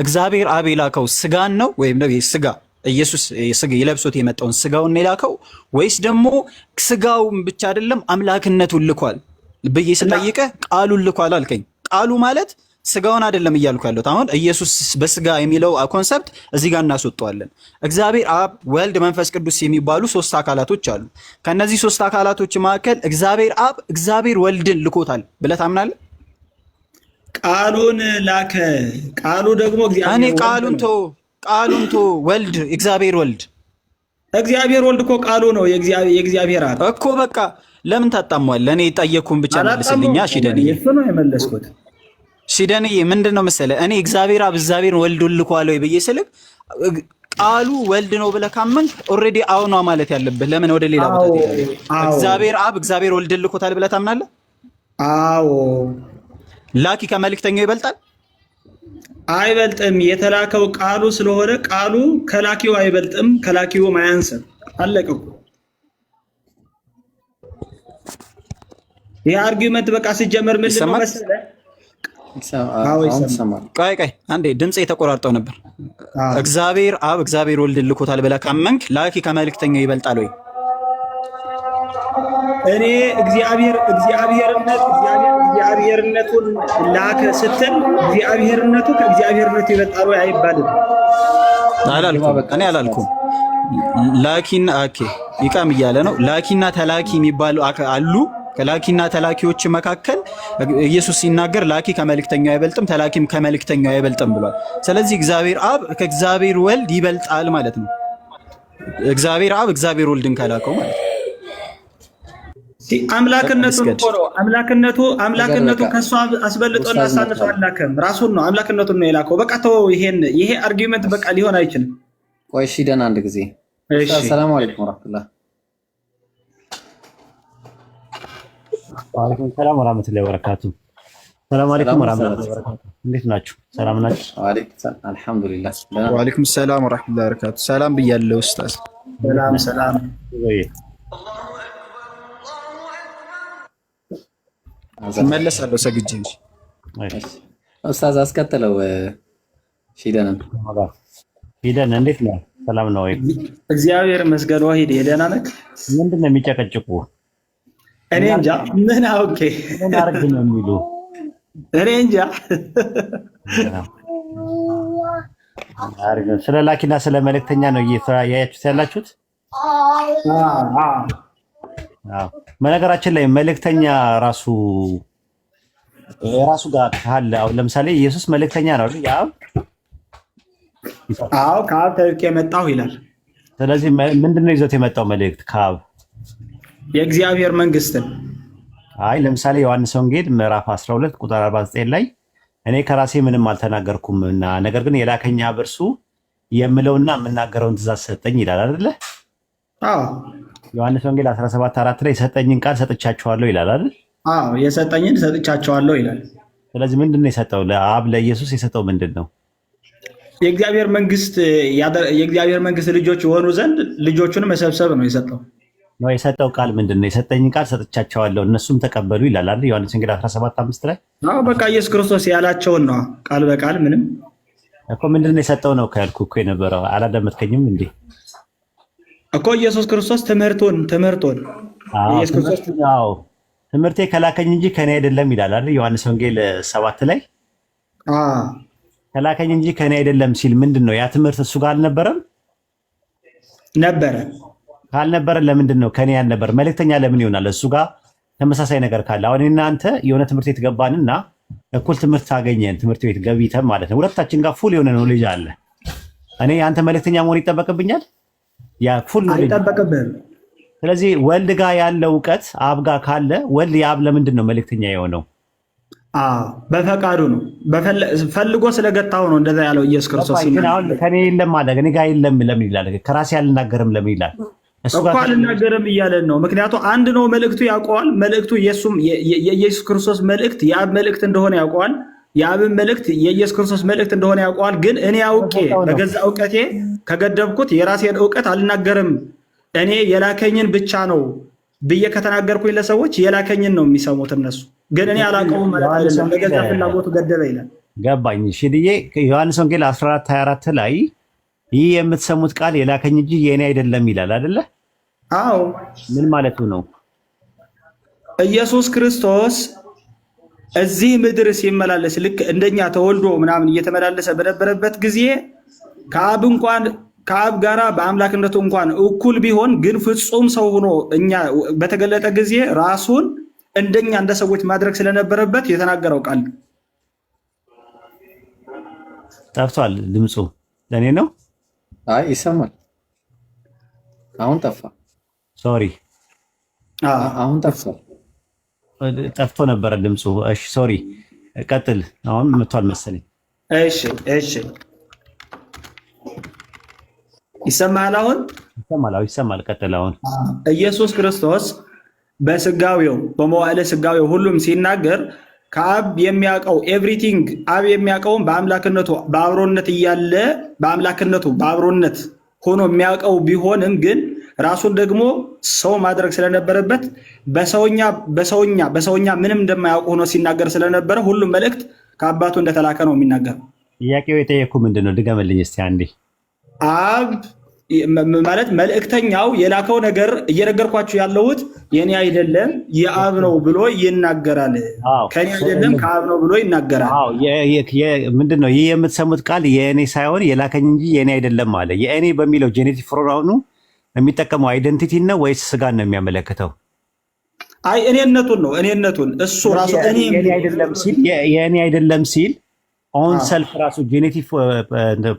እግዚአብሔር አብ የላከው ስጋን ነው ወይም ነው ስጋ ኢየሱስ ስጋ ይለብሶት የመጣውን ስጋውን የላከው ወይስ ደግሞ ስጋውን ብቻ አይደለም አምላክነቱን ልኳል ብዬ ስጠይቀ ቃሉን ልኳል አልከኝ። ቃሉ ማለት ስጋውን አይደለም እያልኩ ያለሁት። አሁን ኢየሱስ በስጋ የሚለው ኮንሰፕት እዚህ ጋር እናስወጣዋለን። እግዚአብሔር አብ፣ ወልድ፣ መንፈስ ቅዱስ የሚባሉ ሶስት አካላቶች አሉ። ከነዚህ ሶስት አካላቶች መካከል እግዚአብሔር አብ እግዚአብሔር ወልድን ልኮታል ብለህ ታምናለህ? ቃሉን ላከ። ቃሉ ደግሞ እግዚአብሔር እኔ ቃሉን ቶ ወልድ እግዚአብሔር ወልድ እኮ ቃሉ ነው የእግዚአብሔር አብ እኮ። በቃ ለምን ታጣሟል? እኔ ጠየቅኩን ብቻ መልስልኛ። ሽደንዬ እሱ ነው የመለስኩት። ሽደንዬ ምንድነው መሰለ እኔ እግዚአብሔር አብ እግዚአብሔር ወልድ ልኳል ወይ ብዬ ስልክ ቃሉ ወልድ ነው ብለህ ካመንክ ኦልሬዲ አዎ ነው ማለት ያለብህ። ለምን ወደ ሌላ ቦታ ትሄዳለህ? እግዚአብሔር አብ እግዚአብሔር ወልድ ልኮታል ብለህ ታምናለህ? አዎ። ላኪ ከመልእክተኛው ይበልጣል? አይበልጥም። የተላከው ቃሉ ስለሆነ ቃሉ ከላኪው አይበልጥም፣ ከላኪውም አያንስም። አለቀ እኮ። ይህ አርጊውመንት በቃ ሲጀመር ምንድን ነው መሰለህ? ቆይ አንዴ ድምፅ የተቆራርጠው ነበር። እግዚአብሔር አብ እግዚአብሔር ወልድ ልኮታል ብለህ ካመንክ ላኪ ከመልእክተኛው ይበልጣል ወይ? እኔ እግዚአብሔርነቱን ላከ ስትል እግዚአብሔርነቱ ከእግዚአብሔርነቱ ይበልጣል ወይ አይባልም። እኔ አላልኩም። ላኪና ይቃም እያለ ነው። ላኪና ተላኪ የሚባሉ አሉ። ከላኪና ተላኪዎች መካከል ኢየሱስ ሲናገር ላኪ ከመልእክተኛው አይበልጥም፣ ተላኪም ከመልእክተኛው አይበልጥም ብሏል። ስለዚህ እግዚአብሔር አብ ከእግዚአብሔር ወልድ ይበልጣል ማለት ነው። እግዚአብሔር አብ እግዚአብሔር ወልድን ከላከው ማለት ነው። አምላክነቱን እኮ ነው። አምላክነቱ ከሱ አስበልጦና አሳንሶ አላከም። ራሱን ነው አምላክነቱን ነው የላከው። በቃ ተወው። ይሄ አርጊውመንት በቃ ሊሆን አይችልም። ቆይ እሺ፣ ደህና አንድ ጊዜ ሰላም አለይኩም ወራህመቱላህ። ወአለይኩም ሰላም ወራህመቱላሂ ወበረካቱ። ሰላም አለይኩም ወራህመቱላሂ ወበረካቱ። እንዴት ናችሁ? ሰላም ናችሁ? ወአለይኩም ሰላም አልሐምዱሊላህ። ወአለይኩም ሰላም ወራህመቱላሂ ወበረካቱ። ሰላም ብያለሁ ኡስታዝ። ሰላም መለሳለሁ ሰግጄ እንጂ ኡስታዝ አስከተለው። ሂደን እንዴት ነው? ሰላም ነው ወይ? እግዚአብሔር ይመስገን። ወሂድ ደህና ነህ? ምንድን ነው የሚጨቀጭቁ? እኔ እንጃ ምን አውቄ ምን አርግ ነው የሚሉ እኔ እንጃ። ስለ ላኪና ስለ መልእክተኛ ነው እያያችሁት ያላችሁት። በነገራችን ላይ መልእክተኛ ራሱ ጋር ካለ አሁን ለምሳሌ ኢየሱስ መልእክተኛ ነው አይደል? አዎ ከአብ ተልኬ የመጣሁ ይላል። ስለዚህ ምንድነው ይዞት የመጣው መልእክት ከአብ? የእግዚአብሔር መንግስትን። አይ ለምሳሌ ዮሐንስ ወንጌል ምዕራፍ 12 ቁጥር 49 ላይ እኔ ከራሴ ምንም አልተናገርኩም እና ነገር ግን የላከኝ አብ እርሱ የምለውና የምናገረውን ትእዛዝ ሰጠኝ ይላል አይደለ? አዎ ዮሐንስ ወንጌል 17:4 ላይ የሰጠኝን ቃል ሰጥቻቸዋለሁ ይላል አይደል? አዎ የሰጠኝን ሰጥቻቸዋለሁ ይላል። ስለዚህ ምንድነው የሰጠው? ለአብ ለኢየሱስ የሰጠው ምንድነው? የእግዚአብሔር መንግስት ልጆች የሆኑ ዘንድ ልጆቹን መሰብሰብ ነው የሰጠው። የሰጠው ቃል ምንድነው? የሰጠኝን ቃል ሰጥቻቸዋለሁ እነሱም ተቀበሉ ይላል አይደል? ዮሐንስ ወንጌል 17:5 ላይ። አዎ በቃ ኢየሱስ ክርስቶስ ያላቸውን ነው ቃል በቃል ምንም እኮ ምንድነው የሰጠው ነው ካልኩ እኮ የነበረው አላዳመጥከኝም እንዴ? እኮ ኢየሱስ ክርስቶስ ትምህርቱን ኢየሱስ ክርስቶስ ትምህርቴ ከላከኝ እንጂ ከኔ አይደለም ይላል አይደል? ዮሐንስ ወንጌል 7 ላይ ከላከኝ እንጂ ከኔ አይደለም ሲል ምንድነው? ያ ትምህርት እሱ ጋር አልነበረም? ነበረ። ካልነበረ ለምንድን ነው ከኔ ያልነበር? መልእክተኛ ለምን ይሆናል? እሱ ጋር ተመሳሳይ ነገር ካለ አሁን እናንተ የሆነ ትምህርት ቤት ገባንና እኩል ትምህርት ታገኘን ትምህርት ቤት ገብተን ማለት ነው ሁለታችን ጋር ፉል የሆነ ኖሌጅ አለ። እኔ አንተ መልእክተኛ መሆን ይጠበቅብኛል? ያ ፉል ኖሌጅ አይጠበቅብህም። ስለዚህ ወልድ ጋር ያለው እውቀት አብ ጋር ካለ ወልድ የአብ ለምንድን ነው መልእክተኛ የሆነው? በፈቃዱ ነው። ፈልጎ ስለገታው ነው እንደዛ ያለው ኢየሱስ ክርስቶስ። አሁን ከኔ የለም አለ እኔ ጋር የለም ለምን ይላል? ከራሴ አልናገርም ለምን ይላል? እኮ አልናገርም እያለን ነው። ምክንያቱም አንድ ነው መልእክቱ ያውቀዋል። መልእክቱ የኢየሱስ ክርስቶስ መልእክት የአብ መልእክት እንደሆነ ያውቀዋል። የአብን መልእክት የኢየሱስ ክርስቶስ መልእክት እንደሆነ ያውቀዋል። ግን እኔ አውቄ በገዛ እውቀቴ ከገደብኩት የራሴን እውቀት አልናገርም እኔ የላከኝን ብቻ ነው ብዬ ከተናገርኩኝ ለሰዎች የላከኝን ነው የሚሰሙት እነሱ። ግን እኔ አላውቀውም ማለት አይደለም። በገዛ ፍላጎቱ ገደበ ይላል። ገባኝ። ሽድዬ ዮሐንስ ወንጌል 14:24 ላይ ይህ የምትሰሙት ቃል የላከኝ እንጂ የእኔ አይደለም ይላል አይደለ? አዎ። ምን ማለቱ ነው? ኢየሱስ ክርስቶስ እዚህ ምድር ሲመላለስ ልክ እንደኛ ተወልዶ ምናምን እየተመላለሰ በነበረበት ጊዜ ከአብ ጋራ በአምላክነቱ እንኳን እኩል ቢሆን ግን ፍጹም ሰው ሆኖ እኛ በተገለጠ ጊዜ ራሱን እንደኛ እንደ ሰዎች ማድረግ ስለነበረበት የተናገረው ቃል ጠፍቷል። ድምፁ ለእኔ ነው? አይ ይሰማል። አሁን ጠፋ። ሶሪ አሁን ጠፍቷል። ጠፍቶ ነበረ ድምፁ። እሺ ሶሪ፣ ቀጥል። አሁን መጥቷል መሰለኝ። እሺ ይሰማል። አሁን ይሰማል። ቀጥል። አሁን ኢየሱስ ክርስቶስ በስጋዌው በመዋዕለ ስጋዌው ሁሉም ሲናገር ከአብ የሚያውቀው ኤቭሪቲንግ አብ የሚያውቀውን በአምላክነቱ በአብሮነት እያለ በአምላክነቱ በአብሮነት ሆኖ የሚያውቀው ቢሆንም ግን ራሱን ደግሞ ሰው ማድረግ ስለነበረበት በሰውኛ ምንም እንደማያውቅ ሆኖ ሲናገር ስለነበረ ሁሉም መልእክት ከአባቱ እንደተላከ ነው የሚናገረው። ጥያቄው የጠየኩ ምንድን ነው? ድገምልኝ እስኪ አንዴ። አብ ማለት መልእክተኛው የላከው ነገር እየነገርኳችሁ ያለሁት የኔ አይደለም የአብ ነው ብሎ ይናገራል። ከኔ አይደለም ከአብ ነው ብሎ ይናገራል። ምንድን ነው ይህ የምትሰሙት ቃል የእኔ ሳይሆን የላከኝ እንጂ የእኔ አይደለም አለ። የእኔ በሚለው ጄኔቲክ ፕሮናውኑ የሚጠቀመው አይደንቲቲ ነው ወይስ ስጋን ነው የሚያመለክተው? አይ እኔነቱን ነው። እኔነቱን እሱ ራሱ የእኔ አይደለም ሲል ኦን ሰልፍ ራሱ ጄኔቲክ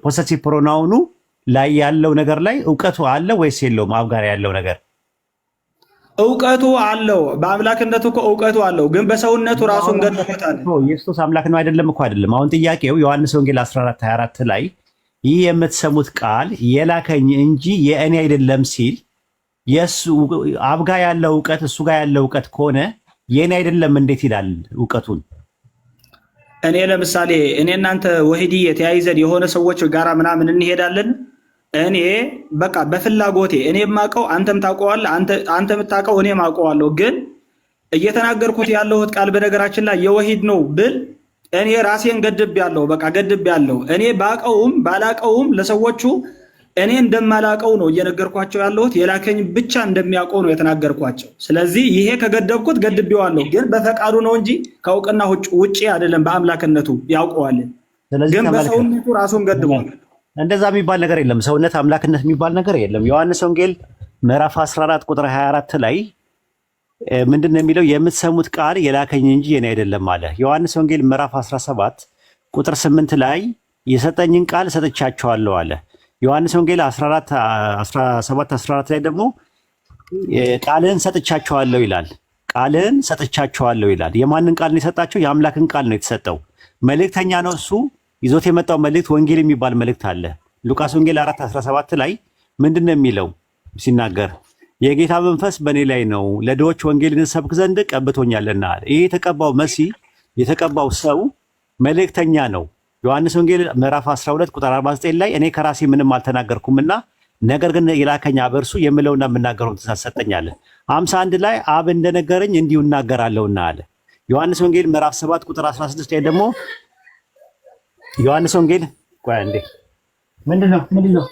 ፖሰሲቭ ፕሮናውኑ ላይ ያለው ነገር ላይ እውቀቱ አለ ወይስ የለውም? አብ ጋር ያለው ነገር እውቀቱ አለው። በአምላክነቱ እኮ እውቀቱ አለው፣ ግን በሰውነቱ ራሱን ገድፎታል። ኢየሱስ አምላክ ነው አይደለም እኮ አይደለም። አሁን ጥያቄው ዮሐንስ ወንጌል 14:24 ላይ ይህ የምትሰሙት ቃል የላከኝ እንጂ የእኔ አይደለም ሲል የሱ አብ ጋር ያለው እውቀት እሱ ጋር ያለው እውቀት ከሆነ የእኔ አይደለም እንዴት ይላል እውቀቱን? እኔ ለምሳሌ እኔ እናንተ ወሂዲ የተያይዘን የሆነ ሰዎች ጋራ ምናምን እንሄዳለን። እኔ በቃ በፍላጎቴ እኔ የማውቀው አንተም ታውቀዋለህ፣ አንተ የምታውቀው እኔም አውቀዋለሁ። ግን እየተናገርኩት ያለሁት ቃል በነገራችን ላይ የወሂድ ነው ብል እኔ ራሴን ገድቤያለሁ። በቃ ገድቤያለሁ። እኔ ባውቀውም ባላውቀውም ለሰዎቹ እኔ እንደማላውቀው ነው እየነገርኳቸው ያለሁት። የላከኝ ብቻ እንደሚያውቀው ነው የተናገርኳቸው። ስለዚህ ይሄ ከገደብኩት ገድቤዋለሁ፣ ግን በፈቃዱ ነው እንጂ ከእውቅና ውጭ አይደለም። በአምላክነቱ ያውቀዋል፣ ግን በሰውነቱ ራሱን ገድቧል። እንደዛ የሚባል ነገር የለም። ሰውነት አምላክነት የሚባል ነገር የለም። ዮሐንስ ወንጌል ምዕራፍ 14 ቁጥር 24 ላይ ምንድን ነው የሚለው? የምትሰሙት ቃል የላከኝ እንጂ የኔ አይደለም አለ። ዮሐንስ ወንጌል ምዕራፍ 17 ቁጥር 8 ላይ የሰጠኝን ቃል ሰጥቻቸዋለሁ አለ። ዮሐንስ ወንጌል 17:14 ላይ ደግሞ ቃልህን ሰጥቻቸዋለሁ ይላል። ቃልህን ሰጥቻቸዋለሁ ይላል። የማንን ቃል ነው የሰጣቸው? የአምላክን ቃል ነው የተሰጠው። መልእክተኛ ነው እሱ። ይዞት የመጣው መልእክት ወንጌል የሚባል መልእክት አለ። ሉቃስ ወንጌል 4:17 ላይ ምንድን ነው የሚለው ሲናገር? የጌታ መንፈስ በእኔ ላይ ነው፣ ለድሆች ወንጌልን ሰብክ ዘንድ ቀብቶኛልና አለ። ይሄ የተቀባው መሲህ የተቀባው ሰው መልእክተኛ ነው። ዮሐንስ ወንጌል ምዕራፍ 12 ቁጥር 49 ላይ እኔ ከራሴ ምንም አልተናገርኩምና ነገር ግን የላከኝ አብ እርሱ የምለውና የምናገረውን ትእዛዝ ሰጠኛል። 51 ላይ አብ እንደነገረኝ እንዲሁ እናገራለሁና አለ። ዮሐንስ ወንጌል ምዕራፍ 7 ቁጥር 16 ላይ ደግሞ ዮሐንስ ወንጌል ቆይ አንዴ ምንድነው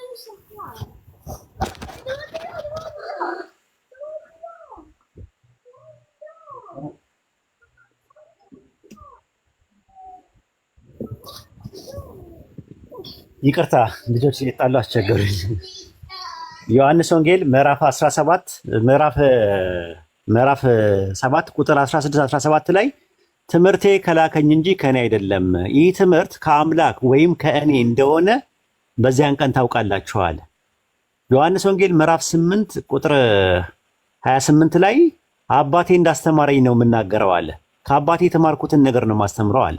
ይቅርታ ልጆች እየጣሉ አስቸገሩኝ። ዮሐንስ ወንጌል ምዕራፍ 17 ምዕራፍ 7 ቁጥር 16 17 ላይ ትምህርቴ ከላከኝ እንጂ ከእኔ አይደለም፣ ይህ ትምህርት ከአምላክ ወይም ከእኔ እንደሆነ በዚያን ቀን ታውቃላችኋል። ዮሐንስ ወንጌል ምዕራፍ 8 ቁጥር 28 ላይ አባቴ እንዳስተማረኝ ነው የምናገረው አለ። ከአባቴ የተማርኩትን ነገር ነው ማስተምረው አለ።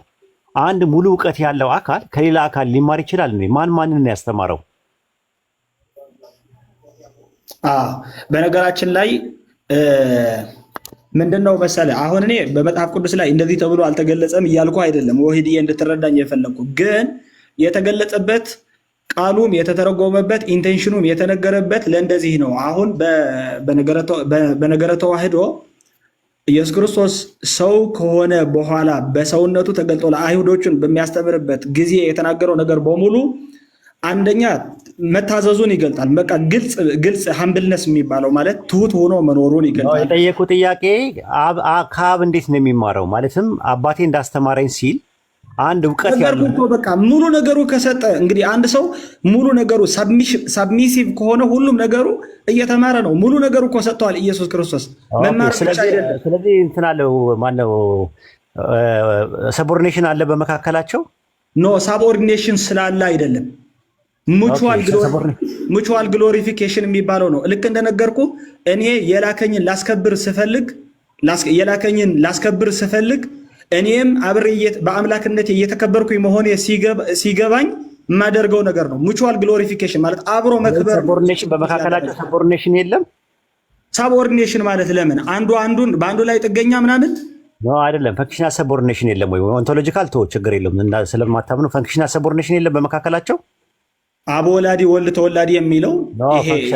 አንድ ሙሉ እውቀት ያለው አካል ከሌላ አካል ሊማር ይችላል? ማንን ያስተማረው? በነገራችን ላይ ምንድነው መሰለህ፣ አሁን እኔ በመጽሐፍ ቅዱስ ላይ እንደዚህ ተብሎ አልተገለጸም እያልኩ አይደለም፣ ወሂድዬ እንድትረዳኝ የፈለግኩ ግን የተገለጸበት ቃሉም የተተረጎመበት ኢንቴንሽኑም የተነገረበት ለእንደዚህ ነው። አሁን በነገረ ተዋህዶ ኢየሱስ ክርስቶስ ሰው ከሆነ በኋላ በሰውነቱ ተገልጦ ለአይሁዶችን በሚያስተምርበት ጊዜ የተናገረው ነገር በሙሉ አንደኛ መታዘዙን ይገልጣል። በቃ ግልጽ ሀምብልነስ የሚባለው ማለት ትሁት ሆኖ መኖሩን ይገልጣል። የጠየቁ ጥያቄ ከአብ እንዴት ነው የሚማረው? ማለትም አባቴ እንዳስተማረኝ ሲል አንድ እውቀት ያለው በቃ ሙሉ ነገሩ ከሰጠ እንግዲህ አንድ ሰው ሙሉ ነገሩ ሳብሚሲቭ ከሆነ ሁሉም ነገሩ እየተማረ ነው። ሙሉ ነገሩ እኮ ሰጥተዋል ኢየሱስ ክርስቶስ መማር ብቻ አይደለም። ስለዚህ እንትን አለው ማነው ሰቦርዲኔሽን አለ በመካከላቸው? ኖ ሳቦርዲኔሽን ስላለ አይደለም። ሙቹዋል ግሎሪፊኬሽን የሚባለው ነው። ልክ እንደነገርኩ እኔ የላከኝን ላስከብር ስፈልግ እኔም አብሬ በአምላክነት እየተከበርኩኝ መሆኔ ሲገባኝ የማደርገው ነገር ነው። ሙቹዋል ግሎሪፊኬሽን ማለት አብሮ መክበር። በመካከላቸው ሰቦርዲኔሽን የለም። ሳቦርዲኔሽን ማለት ለምን አንዱን በአንዱ ላይ ጥገኛ ምናምን አይደለም። ፈንክሽናል ሰቦርዲኔሽን የለም ወይ? ኦንቶሎጂካል ተወው፣ ችግር የለም ስለማታምኑ። ፈንክሽናል ሰቦርዲኔሽን የለም በመካከላቸው። አብ ወላዲ ወልድ ተወላዲ የሚለው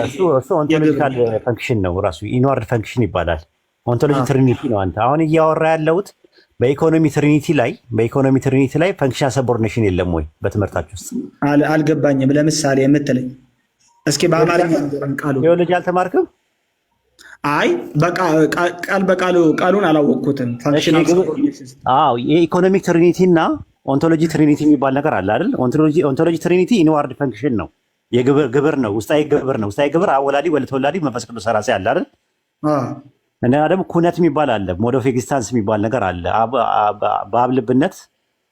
እሱ ኦንቶሎጂካል ፈንክሽን ነው ራሱ፣ ኢንዋርድ ፈንክሽን ይባላል። ኦንቶሎጂ ትሪኒቲ ነው። አንተ አሁን እያወራ ያለሁት በኢኮኖሚ ትሪኒቲ ላይ ፈንክሽናል ሰቦርዲኔሽን የለም ወይ በትምህርታችሁ ውስጥ? አልገባኝም። ለምሳሌ የምትለኝ እስኪ በአማርኛ ቃሉ ቴዎሎጂ አልተማርክም? አይ ቃል በቃሉ ቃሉን አላወቅኩትም። የኢኮኖሚክ ትሪኒቲ እና ኦንቶሎጂ ትሪኒቲ የሚባል ነገር አለ አይደል? ኦንቶሎጂ ትሪኒቲ ኢንዋርድ ፈንክሽን ነው፣ የግብር ነው፣ ውስጣዊ ግብር ነው። ውስጣዊ ግብር አብ ወላዲ ወልድ ተወላዲ መንፈስ ቅዱስ ሰራጺ አለ አይደል? እንደና ደግሞ ኩነት የሚባል አለ፣ ሞድ ኦፍ ኤግዚስታንስ የሚባል ነገር አለ። በአብ ልብነት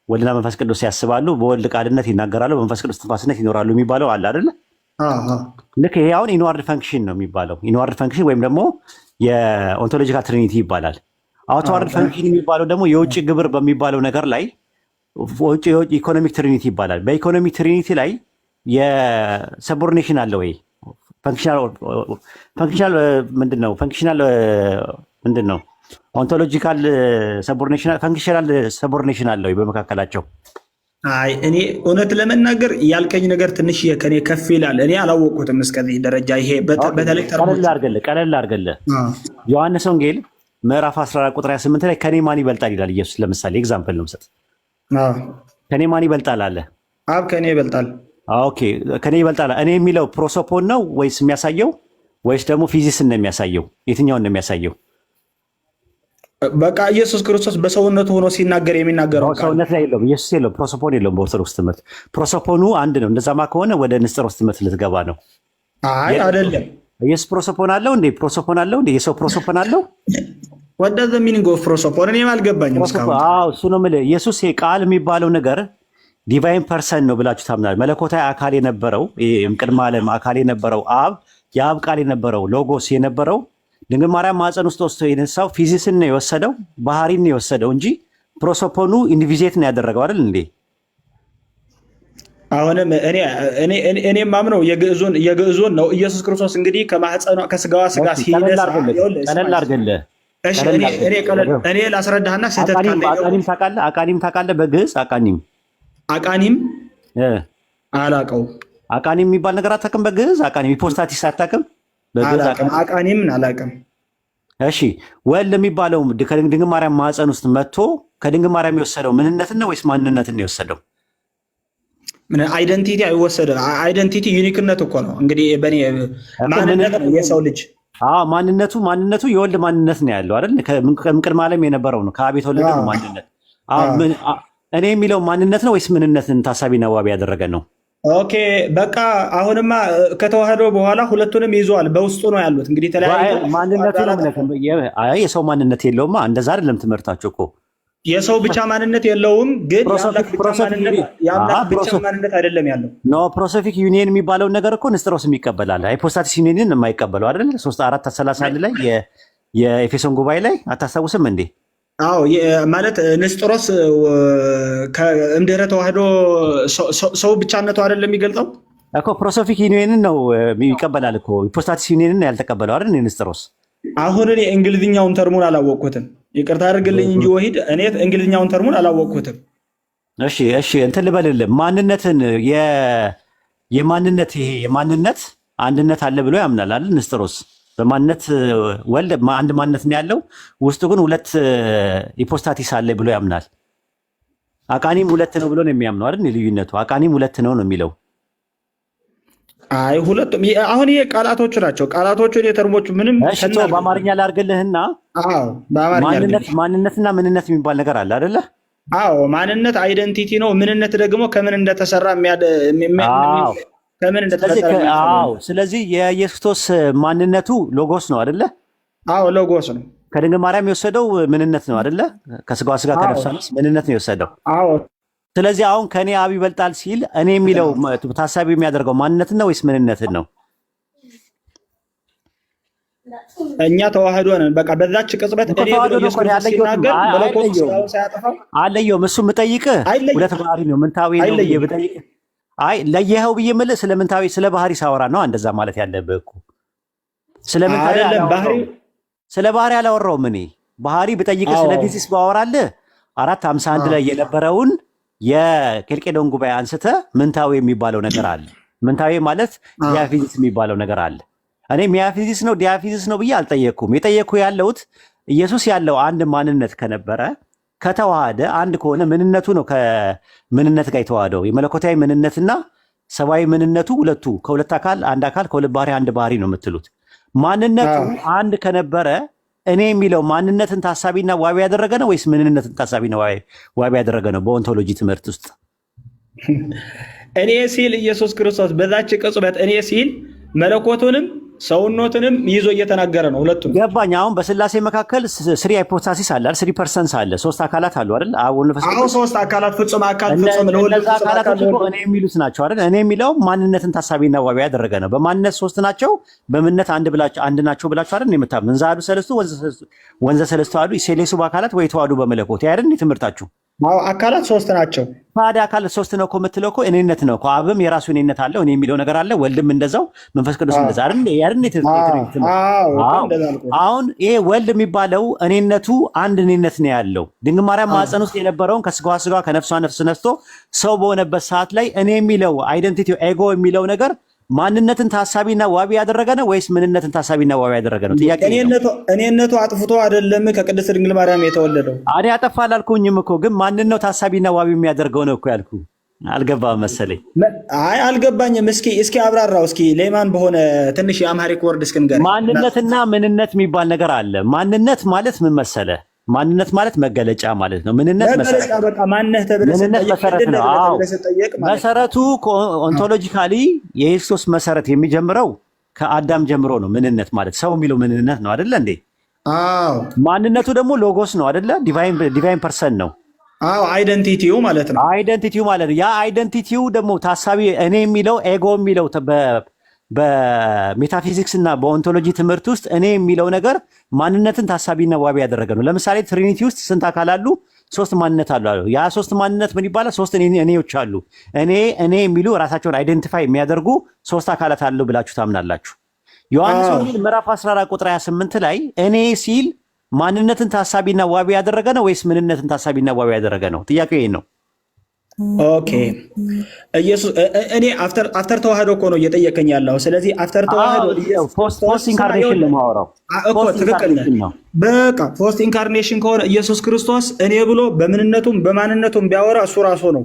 ወልድና መንፈስ ቅዱስ ያስባሉ፣ በወልድ ቃልነት ይናገራሉ፣ በመንፈስ ቅዱስ ትንፋስነት ይኖራሉ የሚባለው አለ አይደል? ልክ ይሄ አሁን ኢንዋርድ ፈንክሽን ነው የሚባለው። ኢንዋርድ ፈንክሽን ወይም ደግሞ የኦንቶሎጂካል ትሪኒቲ ይባላል። አውትዋርድ ፈንክሽን የሚባለው ደግሞ የውጭ ግብር በሚባለው ነገር ላይ ኢኮኖሚክ ትሪኒቲ ይባላል። በኢኮኖሚክ ትሪኒቲ ላይ የሰቦርዲኔሽን አለ ወይ? ፈንክሽናል ምንድን ነው? ኦንቶሎጂካል ሰቦርዲኔሽን፣ ፈንክሽናል ሰቦርዲኔሽን አለ ወይ በመካከላቸው? አይ እኔ እውነት ለመናገር ያልከኝ ነገር ትንሽ ከኔ ከፍ ይላል። እኔ አላወቅኩትም እስከዚህ ደረጃ። ይሄ በተለይ ቀለል አድርገህ ዮሐንስ ወንጌል ምዕራፍ 14 ቁጥር 28 ላይ ከኔ ማን ይበልጣል ይላል ኢየሱስ። ለምሳሌ ኤግዛምፕል ነው የምሰጥ። ከኔ ማን ይበልጣል አለ? አብ ከኔ ይበልጣል። ኦኬ ከኔ ይበልጣል። እኔ የሚለው ፕሮሶፖን ነው ወይስ የሚያሳየው ወይስ ደግሞ ፊዚክስን ነው የሚያሳየው? የትኛውን ነው የሚያሳየው? በቃ ኢየሱስ ክርስቶስ በሰውነቱ ሆኖ ሲናገር የሚናገረው ሰውነት ላይ የለውም። ኢየሱስ የለውም፣ ፕሮሶፖን የለውም። በኦርቶዶክስ ትምህርት ፕሮሶፖኑ አንድ ነው። እንደዛማ ከሆነ ወደ ንስጥሮስ ትምህርት ልትገባ ነው። አይ አይደለም። ኢየሱስ ፕሮሶፖን አለው እንዴ? ፕሮሶፖን አለው እንዴ? የሰው ፕሮሶፖን አለው? ወደ ዘ ሚኒንግ ኦፍ ፕሮሶፖን እኔም አልገባኝም እስካሁን። እሱ ነው የምልህ። ኢየሱስ ቃል የሚባለው ነገር ዲቫይን ፐርሰን ነው ብላችሁ ታምናል። መለኮታዊ አካል የነበረው ቅድመ ዓለም አካል የነበረው አብ፣ የአብ ቃል የነበረው ሎጎስ የነበረው ድንግል ማርያም ማፀን ውስጥ ወስዶ የነሳው ፊዚክስን ነው የወሰደው፣ ባህሪን ነው የወሰደው እንጂ ፕሮሶፖኑ ኢንዲቪዜት ነው ያደረገው አይደል እንዴ? አሁንም እኔ ማምነው የግዕዙን ነው። ኢየሱስ ክርስቶስ እንግዲህ ከማህፀኗ ከስጋዋ ስጋ ሲነሳ ቀለል አድርገህ እኔ ላስረዳህና ስህተት ካለ አቃኒም ታውቃለህ? በግዕዝ አቃኒም አላውቀው። አቃኒም የሚባል ነገር አታውቅም? በግዕዝ አቃኒም ሂፖስታቲስ አታውቅም? አቃኒም አላውቅም። እሺ ወልድ የሚባለው ከድንግል ማርያም ማህፀን ውስጥ መጥቶ ከድንግል ማርያም የወሰደው ምንነትን ነው ወይስ ማንነትን ነው የወሰደው? አይደንቲቲ አይወሰድም። አይደንቲቲ ዩኒክነት እኮ ነው። እንግዲህ በእኔ ማንነት ነው የሰው ልጅ ማንነቱ የወልድ ማንነት ነው ያለው አይደል? ከቅድመ ዓለም የነበረው ነው፣ ከአብ የተወለደ ነው ማንነት። እኔ የሚለው ማንነት ነው ወይስ ምንነትን ታሳቢና ዋቢ ያደረገ ነው? ኦኬ በቃ አሁንማ ከተዋህዶ በኋላ ሁለቱንም ይዟል። በውስጡ ነው ያሉት። እንግዲህ ተለያዩ የሰው ማንነት የለውማ። እንደዛ አይደለም ትምህርታቸው እኮ። የሰው ብቻ ማንነት የለውም፣ ግን የአምላክ ብቻ ማንነት አይደለም ያለው። ኖ ፕሮሶፊክ ዩኒየን የሚባለውን ነገር እኮ ንስጥሮስ የሚቀበላል። ሃይፖስታቲስ ዩኒየንን የማይቀበለው አይደል? 3:4-31 ላይ የኤፌሶን ጉባኤ ላይ አታስታውስም እንዴ? አዎ ማለት ንስጥሮስ እምድኅረ ተዋህዶ ሰው ብቻነቱ አይደለም የሚገልጸው እኮ። ፕሮሶፊክ ዩኒየንን ነው ይቀበላል እኮ። ሂፖስታቲስ ዩኒየንን ያልተቀበለው አይደል ንስጥሮስ? አሁን እኔ እንግሊዝኛውን ተርሙን አላወቅኩትም። ይቅርታ አድርግልኝ እንጂ ወሂድ፣ እኔ እንግሊዝኛውን ተርሙን አላወቅኩትም። እሺ እንትን ልበልልህ። ማንነትን የማንነት አንድነት አለ ብሎ ያምናል አይደል ንስጥሮስ? በማንነት ወልድ አንድ ማንነት ነው ያለው፣ ውስጡ ግን ሁለት ኢፖስታቲስ አለ ብሎ ያምናል። አቃኒም ሁለት ነው ብሎ ነው የሚያምነው አይደል? ልዩነቱ አቃኒም ሁለት ነው ነው የሚለው። አይ ሁለቱም አሁን ይሄ ቃላቶቹ ናቸው። ቃላቶቹን የተርሞቹ ምንም እሺ፣ በአማርኛ ላድርግልህና ማንነትና ምንነት የሚባል ነገር አለ አይደለ? አዎ ማንነት አይደንቲቲ ነው። ምንነት ደግሞ ከምን እንደተሰራ ከምን እንደተፈጠረ። ስለዚህ የኢየሱስ ክርስቶስ ማንነቱ ሎጎስ ነው አይደለ? አዎ ሎጎስ ነው። ከድንግል ማርያም የወሰደው ምንነት ነው አይደለ? ከስጋዋ ስጋ ከነፍሷ ነፍስ ምንነት ነው የወሰደው። አዎ ስለዚህ አሁን ከኔ አብ ይበልጣል ሲል እኔ የሚለው ታሳቢ የሚያደርገው ማንነትን ነው ወይስ ምንነትን ነው? እኛ ተዋህዶ ነን። በቃ በዛች ቅጽበት እኔ ብሎ ኢየሱስ ሲናገር መለኮት ስጋውን ሳያጠፋው አለየውም። እሱ የምጠይቅህ ሁለት ባህሪ ነው። ምንታዊ ነው ብዬ ብጠይቅህ አይ ለየኸው ብዬ የምልህ ስለ ምንታዊ ስለ ባህሪ ሳወራ ነው እንደዛ ማለት ያለብህ እኮ። ስለ ምንታዊ ስለ ባህሪ አላወራሁም እኔ። ባህሪ ብጠይቅህ ስለ ፊዚክስ ባወራልህ 451 ላይ የነበረውን የኬልቄዶን ጉባኤ አንስተህ ምንታዊ የሚባለው ነገር አለ። ምንታዊ ማለት ዲያፊዚክስ የሚባለው ነገር አለ። እኔ ሚያፊዚክስ ነው ዲያፊዚክስ ነው ብዬ አልጠየቅኩም። የጠየቅኩ ያለሁት ኢየሱስ ያለው አንድ ማንነት ከነበረ ከተዋሃደ አንድ ከሆነ ምንነቱ ነው ከምንነት ጋር የተዋሃደው። የመለኮታዊ ምንነትና ሰብአዊ ምንነቱ ሁለቱ ከሁለት አካል አንድ አካል ከሁለት ባህሪ አንድ ባህሪ ነው የምትሉት። ማንነቱ አንድ ከነበረ እኔ የሚለው ማንነትን ታሳቢና ዋቢ ያደረገ ነው ወይስ ምንነትን ታሳቢና ዋቢ ያደረገ ነው? በኦንቶሎጂ ትምህርት ውስጥ እኔ ሲል ኢየሱስ ክርስቶስ በዛች ቅጽበት እኔ ሲል መለኮቱንም ሰውነቱንም ይዞ እየተናገረ ነው። ሁለቱም ገባኝ። አሁን በስላሴ መካከል ስሪ ሃይፖታሲስ አለ አይደል? ስሪ ፐርሰንስ አለ። ሶስት አካላት አሉ አይደል? አሁን ሶስት አካላት ፍጹም አካል ፍጹም ለወልድ አካላት እኔ የሚሉት ናቸው አይደል? እኔ የሚለው ማንነትን ታሳቢና ዋቢ ያደረገ ነው። በማንነት ሶስት ናቸው፣ በምንነት አንድ ናቸው ብላችሁ አይደል? የምታምኑ እንዛዱ ሰለስቱ ወንዘ ሰለስቱ አሉ ሴሌሱ በአካላት ወይ ተዋዱ በመለኮት አይደል? ትምህርታችሁ አካላት ሶስት ናቸው። ታዲያ አካላት ሶስት ነው እኮ የምትለው እኮ እኔነት ነው እኮ። አብም የራሱ እኔነት አለው፣ እኔ የሚለው ነገር አለ። ወልድም እንደዛው፣ መንፈስ ቅዱስ እንደዛ አይደል? አሁን ይሄ ወልድ የሚባለው እኔነቱ አንድ እኔነት ነው ያለው። ድንግል ማርያም ማህፀን ውስጥ የነበረውን ከስጋዋ ስጋ ከነፍሷ ነፍስ ነስቶ ሰው በሆነበት ሰዓት ላይ እኔ የሚለው አይደንቲቲ ኤጎ የሚለው ነገር ማንነትን ታሳቢና ዋቢ ያደረገ ነው ወይስ ምንነትን ታሳቢና ዋቢ ያደረገ ነው? ጥያቄ እኔነቱ አጥፍቶ አይደለም ከቅድስት ድንግል ማርያም የተወለደው። እኔ አጠፋ አላልኩኝም እኮ፣ ግን ማንን ነው ታሳቢና ዋቢ የሚያደርገው ነው እኮ ያልኩ። አልገባም መሰለኝ። አይ አልገባኝም። እስኪ አብራራው እስኪ ሌማን በሆነ ትንሽ የአምሃሪክ ወርድ እስክንገር። ማንነትና ምንነት የሚባል ነገር አለ። ማንነት ማለት ምን መሰለ? ማንነት ማለት መገለጫ ማለት ነው። ምንነት መሰረት በቃ ማንነት ተብለህ መሰረት ነው። መሰረቱ ኦንቶሎጂካሊ የክርስቶስ መሰረት የሚጀምረው ከአዳም ጀምሮ ነው። ምንነት ማለት ሰው የሚለው ምንነት ነው አይደለ እንዴ? አዎ። ማንነቱ ደግሞ ሎጎስ ነው አይደለ? ዲቫይን ፐርሰን ነው። አዎ፣ አይደንቲቲው ማለት ነው። አይደንቲቲው ማለት ነው። ያ አይደንቲቲው ደግሞ ታሳቢ እኔ የሚለው ኤጎ የሚለው በሜታፊዚክስ እና በኦንቶሎጂ ትምህርት ውስጥ እኔ የሚለው ነገር ማንነትን ታሳቢና ዋቢ ያደረገ ነው። ለምሳሌ ትሪኒቲ ውስጥ ስንት አካል አሉ? ሶስት ማንነት አሉ። ያ ሶስት ማንነት ምን ይባላል? ሶስት እኔዎች አሉ። እኔ የሚሉ ራሳቸውን አይደንቲፋይ የሚያደርጉ ሶስት አካላት አሉ ብላችሁ ታምናላችሁ። ዮሐንስ ወንጌል ምዕራፍ 14 ቁጥር 28 ላይ እኔ ሲል ማንነትን ታሳቢና ዋቢ ያደረገ ነው ወይስ ምንነትን ታሳቢና ዋቢ ያደረገ ነው? ጥያቄው ይሄ ነው። ኦኬ ኢየሱስ እኔ አፍተር ተዋህዶ እኮ ነው እየጠየቀኝ ያለው። ስለዚህ አፍተር ተዋህዶ ፖስት ኢንካርኔሽን ለማወራው እኮ ትክክል ነው። በቃ ፖስት ኢንካርኔሽን ከሆነ ኢየሱስ ክርስቶስ እኔ ብሎ በምንነቱም በማንነቱም ቢያወራ እሱ ራሱ ነው።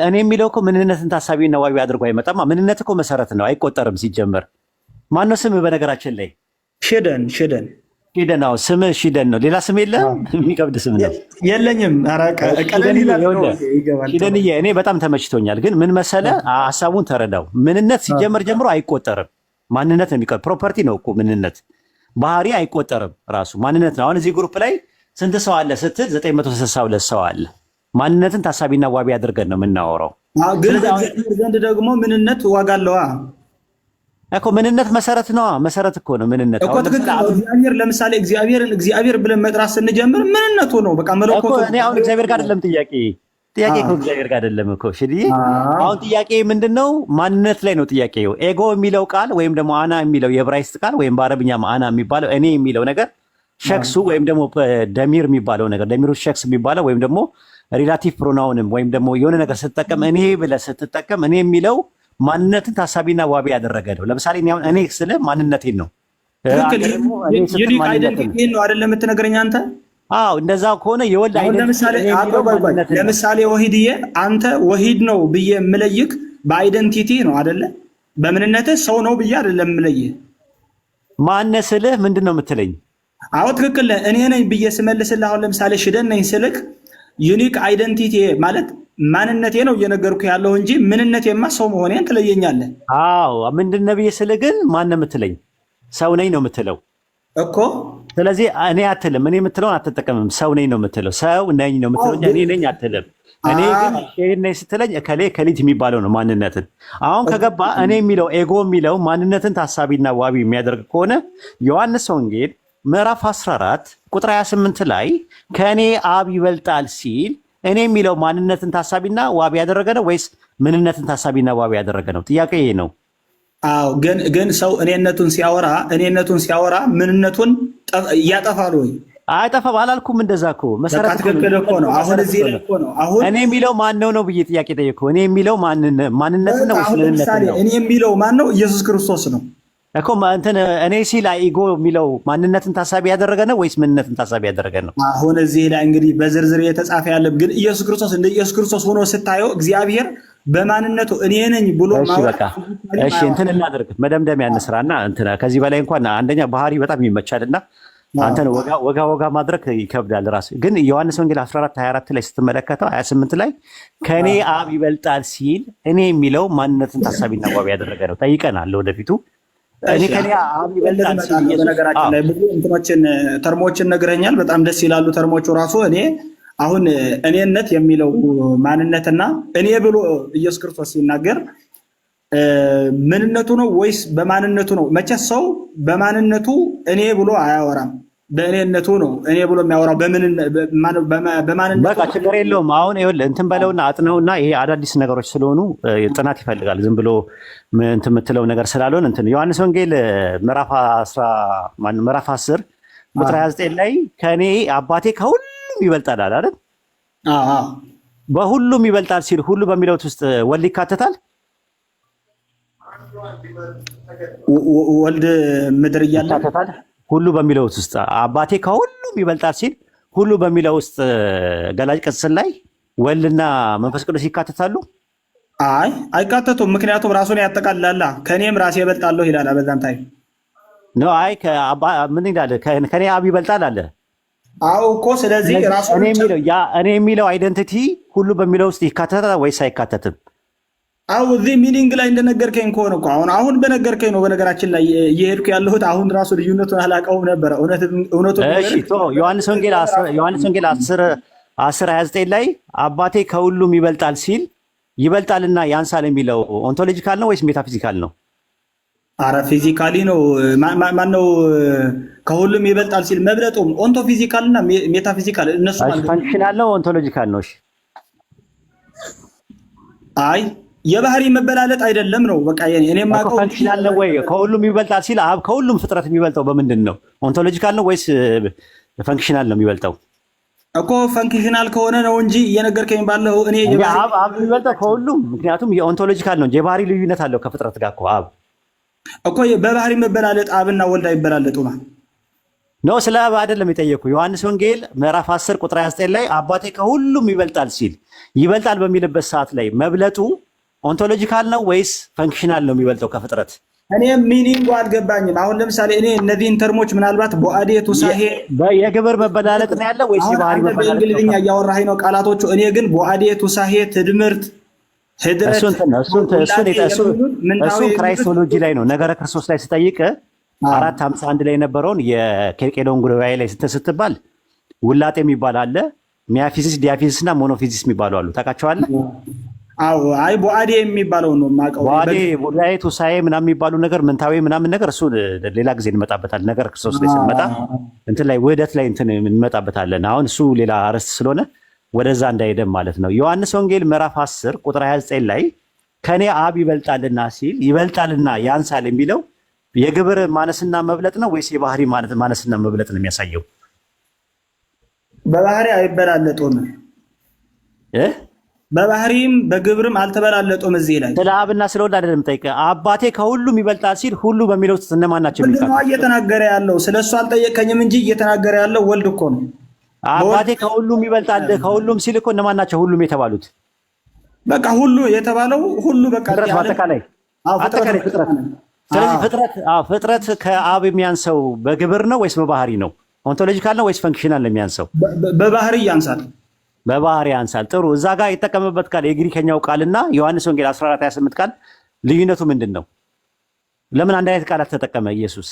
እኔ የሚለው እኮ ምንነትን ታሳቢና ዋቢ አድርጎ አይመጣም። ምንነት እኮ መሰረት ነው፣ አይቆጠርም ሲጀመር። ማነው ስም? በነገራችን ላይ ሽደን ነው ስም። ሽደን ነው፣ ሌላ ስም የለም። የሚከብድ ስም ነው። የለኝም። ሽደንዬ እኔ በጣም ተመችቶኛል። ግን ምን መሰለ ሀሳቡን ተረዳው። ምንነት ሲጀመር ጀምሮ አይቆጠርም። ማንነት ነው የሚቆጠር። ፕሮፐርቲ ነው እኮ ምንነት፣ ባህሪ አይቆጠርም። ራሱ ማንነት ነው። አሁን እዚህ ግሩፕ ላይ ስንት ሰው አለ ስትል 962 ሰው አለ። ማንነትን ታሳቢና ዋቢ አድርገን ነው የምናወራው። ግን ዘንድ ደግሞ ምንነት ዋጋ አለዋ እኮ። ምንነት መሰረት ነው። መሰረት እኮ ነው ምንነት እኮ። እግዚአብሔር ለምሳሌ እግዚአብሔር ብለን መጥራት ስንጀምር ምንነቱ ነው በቃ መለኮቱ። እኔ አሁን እግዚአብሔር ጋር አይደለም ጥያቄ እኮ እግዚአብሔር ጋር አይደለም እኮ ሽድዬ። አሁን ጥያቄ ምንድነው? ማንነት ላይ ነው ጥያቄው። ኤጎ የሚለው ቃል ወይም ደግሞ አና የሚለው የዕብራይስጥ ቃል ወይም በአረብኛ አና የሚባለው እኔ የሚለው ነገር ሸክሱ ወይም ደግሞ ደሚር የሚባለው ነገር ደሚሩ ሸክስ የሚባለው ወይም ደግሞ ሪላቲቭ ፕሮናውንም ወይም ደግሞ የሆነ ነገር ስትጠቀም እኔ ብለህ ስትጠቀም እኔ የሚለው ማንነትን ታሳቢና ዋቢ ያደረገ ነው። ለምሳሌ እኔ ስለ ማንነቴን ነው። ትክክል። ዩኒክ አይደንቲቲ ነው አይደለም የምትነግረኝ አንተ? አዎ እንደዛ ከሆነ የወልድ ለምሳሌ ወሂድዬ አንተ ወሂድ ነው ብዬ የምለይክ በአይደንቲቲ ነው አይደለ? በምንነትህ ሰው ነው ብዬ አይደለም የምለይህ። ማነህ ስልህ ምንድን ነው የምትለኝ? አዎ ትክክል። እኔ ነኝ ብዬ ስመልስልህ አሁን ለምሳሌ ሽደን ነኝ ስልክ ዩኒክ አይደንቲቲ ማለት ማንነቴ ነው እየነገርኩ ያለው እንጂ ምንነቴማ ሰው መሆኔን ትለየኛለህ። አዎ ምንድን ነው ብዬ ስልህ ግን ማነህ የምትለኝ? ሰው ነኝ ነው የምትለው እኮ። ስለዚህ እኔ አትልም። እኔ የምትለውን አትጠቀምም። ሰው ነኝ ነው የምትለው። ሰው ነኝ ነው የምትለው። እኔ ነኝ አትልም። እኔ ግን ሼር ነኝ ስትለኝ እከሌ ከሊት የሚባለው ነው ማንነትን። አሁን ከገባ እኔ የሚለው ኤጎ የሚለው ማንነትን ታሳቢና ዋቢ የሚያደርግ ከሆነ ዮሐንስ ወንጌል ምዕራፍ 14 ቁጥር 28 ላይ ከእኔ አብ ይበልጣል ሲል እኔ የሚለው ማንነትን ታሳቢና ዋቢ ያደረገ ነው ወይስ ምንነትን ታሳቢና ዋቢ ያደረገ ነው? ጥያቄ ይሄ ነው። አዎ ግን ሰው እኔነቱን ሲያወራ ምንነቱን ያጠፋል ወይ? አይጠፋም አላልኩም። እንደዛ እኮ መሰረት ትክክል እኮ ነው። አሁን እዚህ ላይ እኮ ነው። አሁን እኔ የሚለው ማን ነው ብዬ ጥያቄ ጠየቅኩህ። እኔ የሚለው ማንነት ነው ወይስ ምንነት ነው? እኔ የሚለው ማን ነው? ኢየሱስ ክርስቶስ ነው እኮ እንትን እኔ ሲል ኢጎ የሚለው ማንነትን ታሳቢ ያደረገ ነው ወይስ ምንነትን ታሳቢ ያደረገ ነው? አሁን እዚህ ላይ እንግዲህ በዝርዝር የተጻፈ ያለ ግን ኢየሱስ ክርስቶስ እንደ ኢየሱስ ክርስቶስ ሆኖ ስታየው እግዚአብሔር በማንነቱ እኔ ነኝ ብሎ በቃ እሺ፣ እንትን እናድርግ መደምደሚያ እንስራና እንትን ከዚህ በላይ እንኳን አንደኛ ባህሪ በጣም ይመቻልና አንተን ወጋ ማድረግ ይከብዳል። ራስ ግን ዮሐንስ ወንጌል 14 24 ላይ ስትመለከተው 28 ላይ ከኔ አብ ይበልጣል ሲል እኔ የሚለው ማንነትን ታሳቢና ዋቢ ያደረገ ነው። ጠይቀናል ወደፊቱ እኔ ከኔ አብ ይበልጣል ሲል በነገራችን ላይ ብዙ እንትኖችን ተርሞችን ነግረኛል። በጣም ደስ ይላሉ ተርሞቹ ራሱ እኔ አሁን እኔነት የሚለው ማንነትና እኔ ብሎ ኢየሱስ ክርስቶስ ሲናገር ምንነቱ ነው ወይስ በማንነቱ ነው? መቼስ ሰው በማንነቱ እኔ ብሎ አያወራም። በእኔነቱ ነው እኔ ብሎ የሚያወራው። በማንነቱ በቃ ችግር የለውም። አሁን ይኸውልህ እንትን በለውና አጥነውና ይሄ አዳዲስ ነገሮች ስለሆኑ ጥናት ይፈልጋል። ዝም ብሎ እንትን የምትለው ነገር ስላልሆነ እንትን ዮሐንስ ወንጌል ምዕራፍ 10 ቁጥር 29 ላይ ከኔ አባቴ ከሁሉም ይበልጣል አይደል? በሁሉም ይበልጣል ሲል ሁሉ በሚለው ውስጥ ወልድ ይካተታል? ወልድ ምድር እያለ ይካተታል? ሁሉ በሚለው ውስጥ አባቴ ከሁሉም ይበልጣል ሲል ሁሉ በሚለው ውስጥ ገላጭ ቅጽል ላይ ወልድና መንፈስ ቅዱስ ይካተታሉ? አይ አይካተቱም። ምክንያቱም ራሱን ያጠቃልላል። ከኔም ራሴ እበልጣለሁ ይላል። በዛን ታይ ነው። አይ ምን ይላል? ከኔ አብ ይበልጣል አለ። አዎ እኮ ስለዚህ ራሱ እኔ የሚለው አይደንቲቲ ሁሉ በሚለው ውስጥ ይካተታል ወይስ አይካተትም? አው እዚህ ሚኒንግ ላይ እንደነገርከኝ ከሆነ እኮ አሁን በነገርከኝ ነው። በነገራችን ላይ እየሄድኩ ያለሁት አሁን ራሱ ልዩነቱን አላውቀውም ነበር። እውነቱ እሺ ዮሐንስ ወንጌል 10:29 ላይ አባቴ ከሁሉም ይበልጣል ሲል ይበልጣልና ያንሳል የሚለው ኦንቶሎጂካል ነው ወይስ ሜታፊዚካል ነው? አረ ፊዚካሊ ነው። ማን ነው ከሁሉም ይበልጣል ሲል መብለጡም ኦንቶ ፊዚካል እና ሜታፊዚካል እነሱ ማለት ፋንክሽናል ነው ኦንቶሎጂካል ነው? እሺ አይ የባህሪ መበላለጥ አይደለም ነው። በቃ እኔ ማቀው ፋንክሽናል ነው ወይ? ከሁሉም ይበልጣል ሲል አብ ከሁሉም ፍጥረት የሚበልጠው በምንድን ነው? ኦንቶሎጂካል ነው ወይስ ፋንክሽናል ነው የሚበልጠው? እኮ ፋንክሽናል ከሆነ ነው እንጂ እየነገርከኝ ባለው እኔ አብ የሚበልጠው ከሁሉም ምክንያቱም የኦንቶሎጂካል ነው እንጂ የባህሪ ልዩነት አለው ከፍጥረት ጋር እኮ አብ እኮ በባህሪ መበላለጥ አብና ወልድ አይበላለጡማ ነው። ስለ አብ አይደለም የጠየኩ። ዮሐንስ ወንጌል ምዕራፍ 10 ቁጥር 29 ላይ አባቴ ከሁሉም ይበልጣል ሲል ይበልጣል በሚልበት ሰዓት ላይ መብለጡ ኦንቶሎጂካል ነው ወይስ ፈንክሽናል ነው የሚበልጠው ከፍጥረት? እኔ ሚኒንጉ አልገባኝም። አሁን ለምሳሌ እኔ እነዚህን ተርሞች ምናልባት ቦአዴ ቱሳሄ የግብር መበላለጥ ነው ያለው ወይስ የባህሪ መበላለጥ? በእንግሊዝኛ እያወራኸኝ ነው ቃላቶቹ። እኔ ግን ቦአዴ ቱሳሄ ትድምርት እሱን ክራይስቶሎጂ ላይ ነው ነገረ ክርስቶስ ላይ ስጠይቅ 451 ላይ የነበረውን የኬልቄዶን ጉባኤ ላይ ስትባል ውላጤ የሚባል አለ፣ ሚያፊዚስ ዲያፊዚስ እና ሞኖፊዚስ የሚባሉ አሉ። ታውቃቸዋለህ? አዎ አይ ቦአዴ የሚባለው ነው የማውቀው። ቦአዴ ቦዳዬ ቱሳኤ ምናምን የሚባሉ ነገር ምንታዊ ምናምን ነገር እሱ ሌላ ጊዜ እንመጣበታለን። ነገረ ክርስቶስ ላይ ስንመጣ እንትን ላይ ውህደት ላይ እንትን እንመጣበታለን። አሁን እሱ ሌላ አርዕስት ስለሆነ ወደዛ እንዳይደም ማለት ነው። ዮሐንስ ወንጌል ምዕራፍ 10 ቁጥር 29 ላይ ከኔ አብ ይበልጣልና ሲል ይበልጣልና ያንሳል የሚለው የግብር ማነስና መብለጥ ነው ወይስ የባህሪ ማነስና መብለጥ ነው የሚያሳየው? በባህሪ አይበላለጡም። በባህሪም በግብርም አልተበላለጡም። እዚህ ላይ ስለ አብና ስለ ወልድ አይደለም ጠይቀ አባቴ ከሁሉም ይበልጣል ሲል ሁሉ በሚለው ውስጥ እነማን ናቸው? ምንድን ነው እየተናገረ ያለው? ስለ እሱ አልጠየቀኝም እንጂ እየተናገረ ያለው ወልድ እኮ ነው። አባቴ ከሁሉም ይበልጣል ከሁሉም ሲል እኮ እነማን ናቸው ሁሉም የተባሉት? በቃ ሁሉ የተባለው ሁሉ በቃ አጠቃላይ ፍጥረት። ስለዚህ ፍጥረት ከአብ የሚያንሰው በግብር ነው ወይስ በባህሪ ነው? ኦንቶሎጂካል ነው ወይስ ፈንክሽናል ነው የሚያንሰው? በባህሪ ያንሳል። በባህሪ ያንሳል። ጥሩ። እዛ ጋር የተጠቀመበት ቃል የግሪከኛው ቃልና ዮሐንስ ወንጌል 14:28 ቃል ልዩነቱ ምንድን ነው? ለምን አንድ አይነት ቃላት ተጠቀመ ኢየሱስ?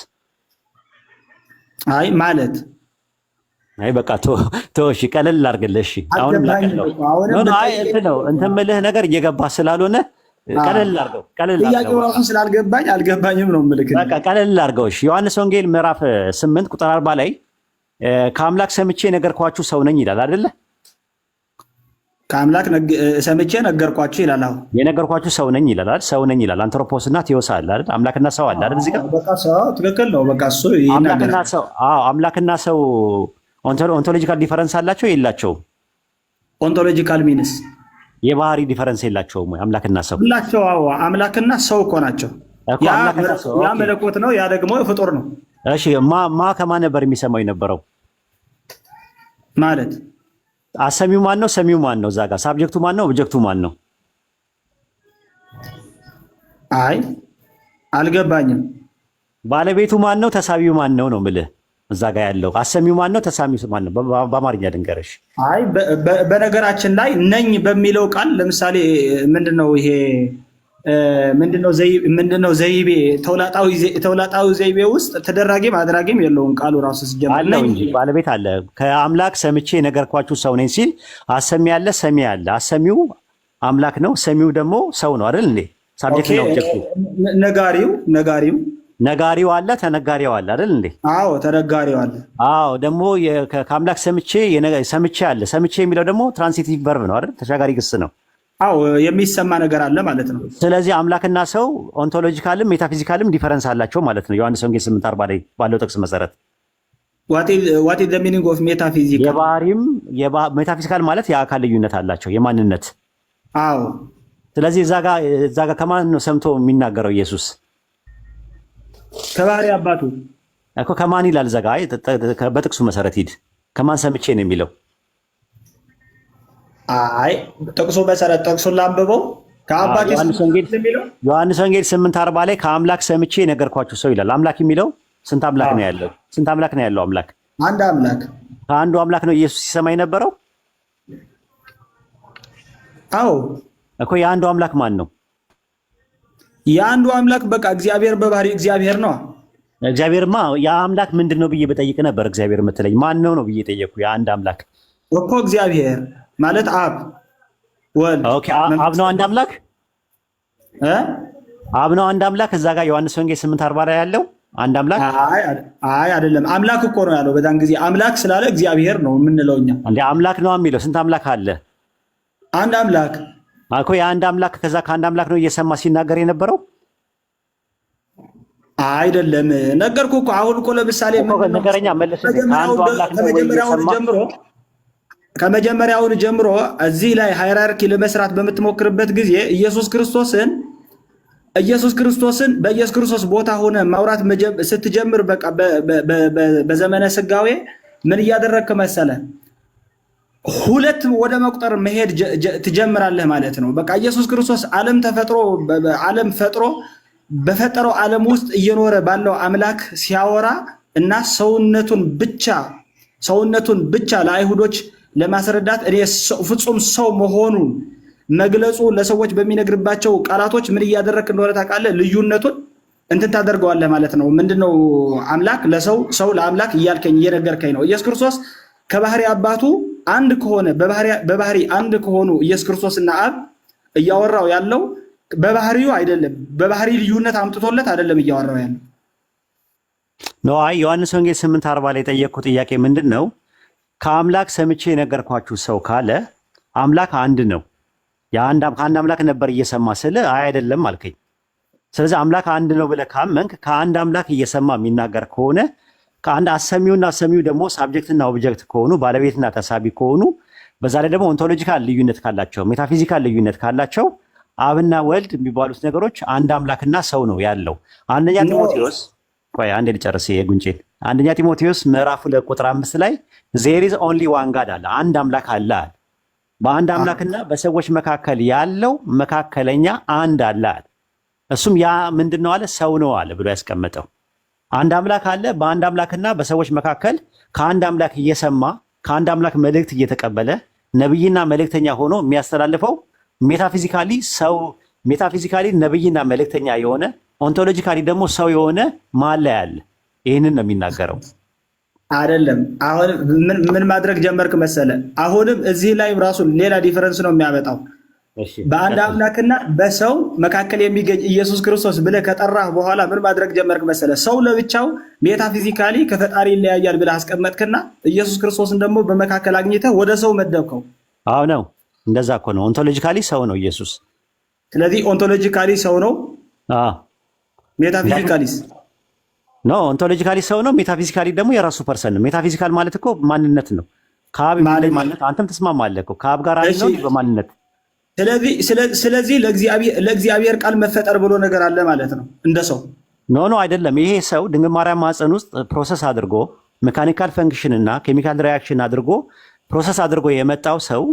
አይ ማለት አይ በቃ እሺ፣ ቀለል ላድርግልህ። እሺ አሁንም ላቀለው ነው እንትን የምልህ ነገር እየገባ ስላልሆነ ቀለል ላድርገው። ጥያቄው ራሱ ስላልገባኝ አልገባኝም ነው የምልህ። በቃ ቀለል ላድርገው። እሺ ዮሐንስ ወንጌል ምዕራፍ 8 ቁጥር 40 ላይ ከአምላክ ሰምቼ ነገርኳችሁ ሰው ነኝ ይላል አይደለ? ከአምላክ ሰምቼ ነገርኳችሁ ይላል። አሁን የነገርኳችሁ ሰው ነኝ ይላል አይደል? ሰው ነኝ ይላል። አንትሮፖስ እና ቴዎስ አለ አይደል? አምላክና ሰው አለ አይደል? እዚህ ጋር በቃ ሰው ትክክል ነው። በቃ እሱ አምላክና ሰው አምላክና ሰው ኦንቶሎጂካል ዲፈረንስ አላቸው የላቸውም? ኦንቶሎጂካል ሚንስ የባህሪ ዲፈረንስ የላቸውም ወይ? አምላክና ሰው ሁላቸው? አዎ አምላክና ሰው እኮ ናቸው። ያ መለኮት ነው፣ ያ ደግሞ ፍጡር ነው። እሺ ማ ከማን ነበር የሚሰማው የነበረው ማለት? አሰሚው ማን ነው? ሰሚው ማን ነው? እዛ ጋር ሳብጀክቱ ማን ነው? ኦብጀክቱ ማን ነው? አይ አልገባኝም። ባለቤቱ ማን ነው? ተሳቢው ማን ነው ነው የምልህ። እዛ ጋር ያለው አሰሚው ማን ነው? ተሳሚው ማን ነው? በአማርኛ ድንገረሽ። አይ በነገራችን ላይ ነኝ በሚለው ቃል ለምሳሌ ምንድነው ይሄ ምንድነው ዘይቤ ተውላጣዊ ዘይቤ ውስጥ ተደራጊም አድራጊም የለውም። ቃሉ ራሱ ሲጀምር አለው እንጂ ባለቤት አለ። ከአምላክ ሰምቼ ነገርኳችሁ ሰው ነኝ ሲል አሰሚ አለ፣ ሰሚ አለ። አሰሚው አምላክ ነው፣ ሰሚው ደግሞ ሰው ነው አይደል እንዴ? ሳብጀክት ነው ኦብጀክቱ። ነጋሪው አለ፣ ተነጋሪው አለ አይደል እንዴ? አዎ ተነጋሪው አለ። አዎ ደግሞ ከአምላክ ሰምቼ አለ። ሰምቼ የሚለው ደግሞ ትራንሲቲቭ ቨርብ ነው አይደል? ተሻጋሪ ግስ ነው። አዎ የሚሰማ ነገር አለ ማለት ነው። ስለዚህ አምላክና ሰው ኦንቶሎጂካልም ሜታፊዚካልም ዲፈረንስ አላቸው ማለት ነው። ዮሐንስ ወንጌል 8:40 ላይ ባለው ጥቅስ መሰረት what is the meaning of metaphysical? የባህሪም ሜታፊዚካል ማለት የአካል ልዩነት አላቸው የማንነት። አዎ ስለዚህ እዛ ጋር ከማን ነው ሰምቶ የሚናገረው ኢየሱስ? ከባህሪ አባቱ እኮ ከማን ይላል? እዛ ጋር በጥቅሱ መሰረት ሂድ። ከማን ሰምቼ ነው የሚለው? አይ ጥቅሱ መሰረት ጥቅሱን ላንብበው። ከአባቴ ዮሐንስ ወንጌል 8:40 ላይ ከአምላክ ሰምቼ ነገርኳችሁ ሰው ይላል። አምላክ የሚለው ስንት አምላክ ነው ያለው? ስንት አምላክ ነው ያለው? አምላክ አንድ አምላክ። ከአንዱ አምላክ ነው ኢየሱስ ሲሰማ የነበረው? አዎ እኮ የአንዱ አምላክ ማን ነው? የአንዱ አምላክ በቃ እግዚአብሔር በባህሪ እግዚአብሔር ነው። እግዚአብሔርማ የአምላክ ምንድን ነው ብዬ በጠይቅ ነበር። እግዚአብሔር የምትለኝ ማን ነው ብዬ ጠየቅኩ። የአንድ አምላክ እኮ እግዚአብሔር ማለት አብ ወልድ። ኦኬ አብ ነው አንድ አምላክ አብ ነው አንድ አምላክ። እዛ ጋር ዮሐንስ ወንጌል 8:40 ላይ ያለው አንድ አምላክ አይ አይደለም፣ አምላክ እኮ ነው ያለው። በዛን ጊዜ አምላክ ስላለ እግዚአብሔር ነው የምንለው እኛ። እንዴ አምላክ ነው የሚለው? ስንት አምላክ አለ? አንድ አምላክ እኮ የአንድ አምላክ። ከዛ ከአንድ አምላክ ነው እየሰማ ሲናገር የነበረው አይደለም። ነገርኩህ እኮ አሁን እኮ ለምሳሌ ነገረኛ መለሰኝ። አንዱ አምላክ ነው እየሰማ ከመጀመሪያውን ጀምሮ እዚህ ላይ ሃይራርኪ ለመስራት በምትሞክርበት ጊዜ ኢየሱስ ክርስቶስን በኢየሱስ ክርስቶስ ቦታ ሆነ ማውራት ስትጀምር በቃ በዘመነ ስጋዌ ምን እያደረግክ መሰለ? ሁለት ወደ መቁጠር መሄድ ትጀምራለህ ማለት ነው። በቃ ኢየሱስ ክርስቶስ ዓለም ፈጥሮ በፈጠረው ዓለም ውስጥ እየኖረ ባለው አምላክ ሲያወራ እና ሰውነቱን ብቻ ለአይሁዶች ለማስረዳት እኔ ፍጹም ሰው መሆኑን መግለጹ ለሰዎች በሚነግርባቸው ቃላቶች ምን እያደረክ እንደሆነ ታውቃለህ? ልዩነቱን እንትን ታደርገዋለህ ማለት ነው። ምንድነው አምላክ ለሰው ሰው ለአምላክ እየነገርከኝ ነው። ኢየሱስ ክርስቶስ ከባህሪ አባቱ አንድ ከሆነ በባህሪ አንድ ከሆኑ ኢየሱስ ክርስቶስና አብ እያወራው ያለው በባህሪው አይደለም። በባህሪ ልዩነት አምጥቶለት አይደለም እያወራው ያለው ነው። አይ ዮሐንስ ወንጌል 8:40 ላይ የጠየቅኩ ጥያቄ ምንድን ነው? ከአምላክ ሰምቼ የነገርኳችሁ ሰው ካለ አምላክ አንድ ነው። ከአንድ አምላክ ነበር እየሰማ ስለ አይደለም አልከኝ። ስለዚህ አምላክ አንድ ነው ብለህ ካመንክ ከአንድ አምላክ እየሰማ የሚናገር ከሆነ ከአንድ አሰሚውና ሰሚው ደግሞ ሳብጀክትና ኦብጀክት ከሆኑ ባለቤትና ተሳቢ ከሆኑ በዛ ላይ ደግሞ ኦንቶሎጂካል ልዩነት ካላቸው ሜታፊዚካል ልዩነት ካላቸው አብና ወልድ የሚባሉት ነገሮች አንድ አምላክና ሰው ነው ያለው። አንደኛ ጢሞቴዎስ ቆይ አንዴ ልጨርስ የጉንጬን። አንደኛ ጢሞቴዎስ ምዕራፍ 2 ቁጥር 5 ላይ there is only one God አለ፣ አንድ አምላክ አለ። በአንድ አምላክና በሰዎች መካከል ያለው መካከለኛ አንድ አለ። እሱም ያ ምንድነው አለ? ሰው ነው አለ ብሎ ያስቀመጠው። አንድ አምላክ አለ። በአንድ አምላክና በሰዎች መካከል ከአንድ አምላክ እየሰማ ከአንድ አምላክ መልእክት እየተቀበለ ነብይና መልእክተኛ ሆኖ የሚያስተላልፈው ሜታፊዚካሊ ሰው ሜታፊዚካሊ ነብይና መልእክተኛ የሆነ ኦንቶሎጂካሊ ደግሞ ሰው የሆነ ማለ ያለ። ይህንን ነው የሚናገረው። አይደለም አሁን ምን ማድረግ ጀመርክ መሰለ? አሁንም እዚህ ላይ ራሱ ሌላ ዲፈረንስ ነው የሚያመጣው። በአንድ አምላክና በሰው መካከል የሚገኝ ኢየሱስ ክርስቶስ ብለህ ከጠራህ በኋላ ምን ማድረግ ጀመርክ መሰለ? ሰው ለብቻው ሜታፊዚካሊ ከፈጣሪ ይለያያል ብለህ አስቀመጥክና ኢየሱስ ክርስቶስን ደግሞ በመካከል አግኝተህ ወደ ሰው መደብከው። አዎ ነው፣ እንደዛ እኮ ነው። ኦንቶሎጂካሊ ሰው ነው ኢየሱስ። ስለዚህ ኦንቶሎጂካሊ ሰው ነው። ሜታፊዚካሊስ ኖ፣ ኦንቶሎጂካሊ ሰው ነው። ሜታፊዚካሊ ደግሞ የራሱ ፐርሰን ነው። ሜታፊዚካል ማለት እኮ ማንነት ነው። ከአብ ማለት አንተም ተስማማለህ እኮ ከአብ ጋር ነው በማንነት። ስለዚህ ለእግዚአብሔር ቃል መፈጠር ብሎ ነገር አለ ማለት ነው እንደ ሰው። ኖ አይደለም። ይሄ ሰው ድንግል ማርያም ማፀን ውስጥ ፕሮሰስ አድርጎ ሜካኒካል ፈንክሽን እና ኬሚካል ሪያክሽን አድርጎ ፕሮሰስ አድርጎ የመጣው ሰው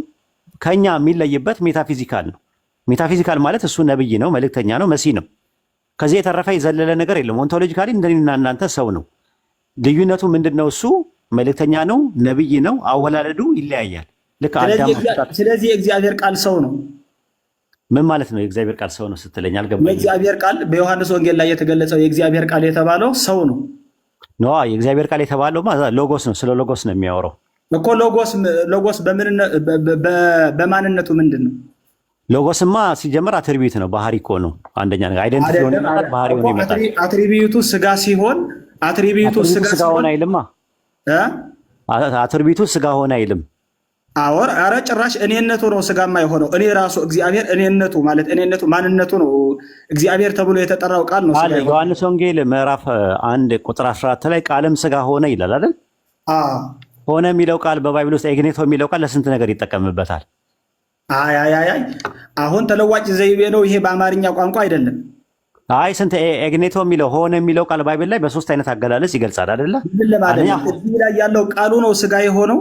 ከኛ የሚለይበት ሜታፊዚካል ነው። ሜታፊዚካል ማለት እሱ ነብይ ነው፣ መልእክተኛ ነው፣ መሲህ ነው። ከዚህ የተረፈ የዘለለ ነገር የለም። ኦንቶሎጂካሊ እንደኔና እናንተ ሰው ነው። ልዩነቱ ምንድነው? እሱ መልእክተኛ ነው፣ ነብይ ነው። አወላለዱ ይለያያል። ልክ አዳም። ስለዚህ የእግዚአብሔር ቃል ሰው ነው። ምን ማለት ነው? የእግዚአብሔር ቃል ሰው ነው ስትለኝ አልገባኝም። የእግዚአብሔር ቃል በዮሐንስ ወንጌል ላይ የተገለጸው የእግዚአብሔር ቃል የተባለው ሰው ነው። ኖ የእግዚአብሔር ቃል የተባለው ሎጎስ ነው። ስለ ሎጎስ ነው የሚያወራው እኮ። ሎጎስ በማንነቱ ምንድን ነው? ሎጎስማ ሲጀመር አትሪቢዩት ነው፣ ባህሪ እኮ ነው። አንደኛ ነገር አይደንቲቲ ሆነ ይመጣል፣ ባህሪ ሆነ ይመጣል። አትሪቢዩቱ ስጋ ሲሆን ስጋ ሆነ አይልማ። አትሪቢዩቱ ስጋ ሆነ አይልም። ኧረ ጭራሽ እኔነቱ ነው ስጋማ የሆነው። እኔ ራሱ እግዚአብሔር እኔነቱ ማለት እኔነቱ ማንነቱ ነው። እግዚአብሔር ተብሎ የተጠራው ቃል ነው። ዮሐንስ ወንጌል ምዕራፍ 1 ቁጥር 14 ላይ ቃልም ስጋ ሆነ ይላል አይደል? ሆነ የሚለው ቃል በባይብል ውስጥ ኤግኔቶ የሚለው ቃል ለስንት ነገር ይጠቀምበታል? አይ አሁን ተለዋጭ ዘይቤ ነው ይሄ፣ በአማርኛ ቋንቋ አይደለም። አይ ስንት ኤግኔቶ የሚለው ሆነ የሚለው ቃል ባይብል ላይ በሶስት አይነት አገላለጽ ይገልጻል አይደለ? እዚህ ላይ ያለው ቃሉ ነው ስጋ የሆነው።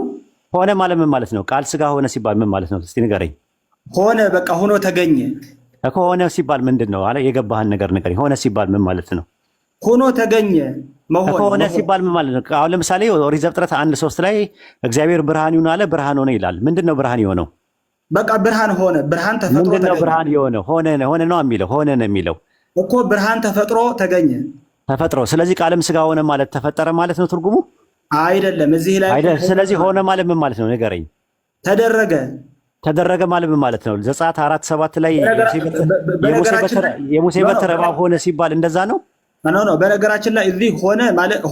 ሆነ ማለት ምን ማለት ነው? ቃል ስጋ ሆነ ሲባል ምን ማለት ነው? እስቲ ንገረኝ። ሆነ በቃ ሆኖ ተገኘ እኮ። ሆነ ሲባል ምንድን ነው አለ? የገባህን ነገር ንገረኝ። ሆነ ሲባል ምን ማለት ነው? ሆኖ ተገኘ መሆን። ሆነ ሲባል ምን ማለት ነው? አሁን ለምሳሌ ኦሪት ዘፍጥረት 1:3 ላይ እግዚአብሔር ብርሃን ይሁን አለ፣ ብርሃን ሆነ ይላል። ምንድን ነው ብርሃን የሆነው? በቃ ብርሃን ሆነ። ብርሃን ተፈጥሮ ተገኘ። ምንድን ነው ብርሃን የሆነው? ሆነ ነው የሚለው። ሆነ ነው የሚለው እኮ። ብርሃን ተፈጥሮ ተገኘ፣ ተፈጥሮ። ስለዚህ ቃልም ስጋ ሆነ ማለት ተፈጠረ ማለት ነው ትርጉሙ? አይደለም። እዚህ ላይ አይደለም። ስለዚህ ሆነ ማለት ምን ማለት ነው? ንገረኝ። ተደረገ ማለት ምን ማለት ነው? ዘጸአት 4:7 ላይ የሙሴ በትር እባብ ሆነ ሲባል እንደዛ ነው? ኖ። በነገራችን ላይ እዚህ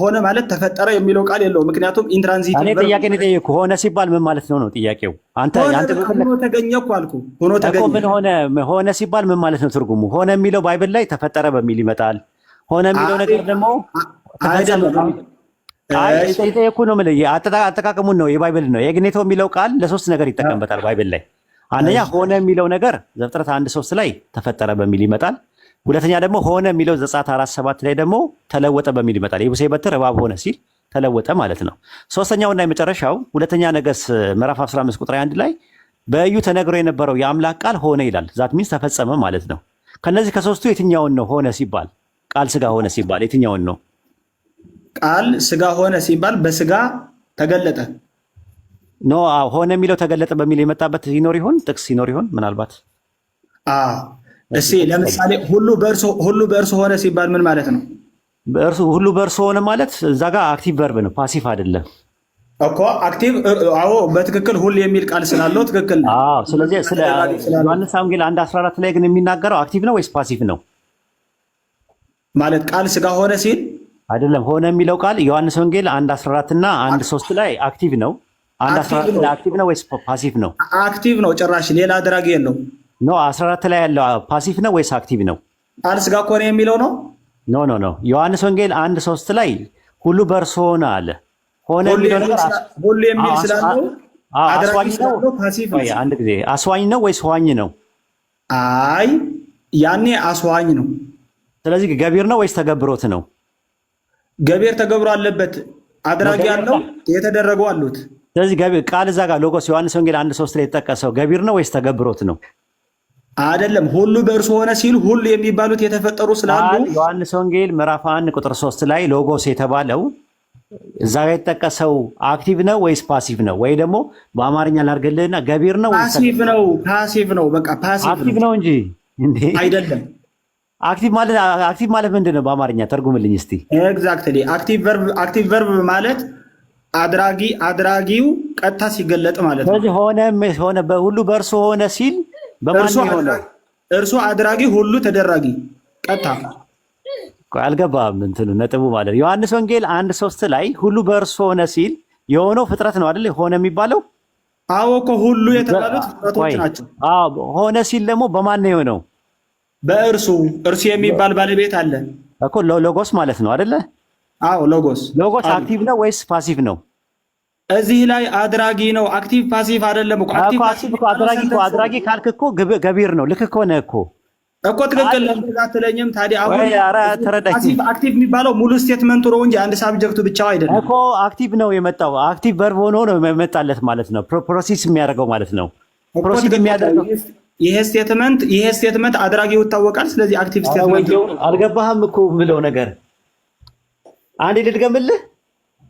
ሆነ ማለት ተፈጠረ የሚለው ቃል የለውም። ምክንያቱም ኢንትራንዚት እኔ ጥያቄ ነው የጠየኩህ። ሆነ ሲባል ምን ማለት ነው ጥያቄው? አንተ ሆኖ ተገኘ እኮ አልኩህ። ሆኖ ተገኘ ምን ሆነ ሲባል ምን ማለት ነው ትርጉሙ? ሆነ የሚለው ባይብል ላይ ተፈጠረ በሚል ይመጣል። ሆነ የሚለው ነገር ደግሞ ጠየኩህ ነው የምልህ። አጠቃቀሙን ነው የባይብል ነው። የግኔቶ የሚለው ቃል ለሶስት ነገር ይጠቀምበታል ባይብል ላይ። አንደኛ ሆነ የሚለው ነገር ዘፍጥረት 1:3 ላይ ተፈጠረ በሚል ይመጣል። ሁለተኛ ደግሞ ሆነ የሚለው ዘጸአት 4:7 ላይ ደግሞ ተለወጠ በሚል ይመጣል። የሙሴ በትር እባብ ሆነ ሲል ተለወጠ ማለት ነው። ሶስተኛውና የመጨረሻው ሁለተኛ ነገሥት ምዕራፍ 15 ቁጥር 1 ላይ በኢዩ ተነግሮ የነበረው የአምላክ ቃል ሆነ ይላል። ዛት ሚንስ ተፈጸመ ማለት ነው። ከነዚህ ከሶስቱ የትኛውን ነው ሆነ ሲባል? ቃል ስጋ ሆነ ሲባል የትኛውን ነው? ቃል ስጋ ሆነ ሲባል በስጋ ተገለጠ ኖ። ሆነ የሚለው ተገለጠ በሚል የመጣበት ይኖር ይሆን? ጥቅስ ይኖር ይሆን? ምናልባት እሺ፣ ለምሳሌ ሁሉ በእርሱ ሆነ ሲባል ምን ማለት ነው? ሁሉ በእርሱ ሆነ ማለት እዛ ጋር አክቲቭ ቨርብ ነው፣ ፓሲቭ አይደለም እኮ። አክቲቭ በትክክል ሁሉ የሚል ቃል ስላለው ትክክል ነው። ስለዚህ ስለ ዮሐንስ ወንጌል 1:14 ላይ ግን የሚናገረው አክቲቭ ነው ወይስ ፓሲቭ ነው? ማለት ቃል ስጋ ሆነ ሲል አይደለም። ሆነ የሚለው ቃል ዮሐንስ ወንጌል 1:14 እና 1:3 ላይ አክቲቭ ነው። 1:14 ላይ አክቲቭ ነው ወይስ ፓሲቭ ነው? አክቲቭ ነው። ጭራሽ ሌላ አድራጊ የለው። ኖ 14 ላይ ያለው ፓሲቭ ነው ወይስ አክቲቭ ነው? ቃል ስጋ ሆነ የሚለው ነው። ኖ ዮሐንስ ወንጌል 1:3 ላይ ሁሉ በእርሱ ሆነ አለ። ሆነ የሚለው ነገር ሁሉ የሚል ስላለው አድራጊ ስላለው ፓሲቭ ነው። አንድ ጊዜ አስዋኝ ነው ወይስ ዋኝ ነው? አይ ያኔ አስዋኝ ነው። ስለዚህ ገቢር ነው ወይስ ተገብሮት ነው? ገቢር ተገብሮ አለበት። አድራጊ ያለው የተደረገው አሉት። ስለዚህ ገቢር ቃል እዛ ጋር ሎጎስ ዮሐንስ ወንጌል 1:3 ላይ የተጠቀሰው ገቢር ነው ወይስ ተገብሮት ነው? አይደለም። ሁሉ በእርሱ ሆነ ሲል ሁሉ የሚባሉት የተፈጠሩ ስላሉ ዮሐንስ ወንጌል ምዕራፍ 1 ቁጥር 3 ላይ ሎጎስ የተባለው እዛ ጋር የተጠቀሰው አክቲቭ ነው ወይስ ፓሲቭ ነው? ወይ ደግሞ በአማርኛ ላድርግልህና ገቢር ነው ወይስ ፓሲቭ ነው? ፓሲቭ ነው። በቃ ፓሲቭ አክቲቭ ነው እንጂ እንዴ አይደለም። አክቲቭ ማለት ምንድን ነው? በአማርኛ ተርጉምልኝ እስቲ። ኤግዛክትሊ አክቲቭ ቨርብ ማለት አድራጊው ቀጥታ ሲገለጥ ማለት ነው። ስለዚህ ሆነ ሁሉ በእርሱ ሆነ ሲል በማን ሆነ? እርሱ አድራጊ ሁሉ ተደራጊ ቀጥታ አልገባም እንትኑ ነጥቡ ማለት ነው። ዮሐንስ ወንጌል 1:3 ላይ ሁሉ በእርሱ ሆነ ሲል የሆነው ፍጥረት ነው አይደል? ሆነ የሚባለው አዎ እኮ ሁሉ የተባሉት ፍጥረቶች ናቸው። አዎ ሆነ ሲል ደግሞ በማን ነው የሆነው? በእርሱ የሚባል ባለቤት አለ እኮ ሎጎስ ማለት ነው አይደለ? አዎ ሎጎስ አክቲቭ ነው ወይስ ፓሲቭ ነው? እዚህ ላይ አድራጊ ነው። አክቲቭ ፓሲቭ አይደለም እኮ። አድራጊ ካልክ እኮ ገቢር ነው። ልክ ከሆነ እኮ ትክክል አትለኝም? ታዲያ አሁን አክቲቭ የሚባለው ሙሉ ስቴትመንቱ ነው እንጂ አንድ ሳብጀክቱ ብቻው አይደለም እኮ። አክቲቭ ነው የመጣው። አክቲቭ ቨርብ ሆኖ ነው የመጣለት ማለት ነው። ፕሮሰስ የሚያደርገው ማለት ነው። ፕሮሰስ የሚያደርገው ይሄ ስቴትመንት አድራጊው ይታወቃል። ስለዚህ አክቲቭ ስቴትመንት አልገባህም እኮ ብለው ነገር አንዴ ልድገምልህ።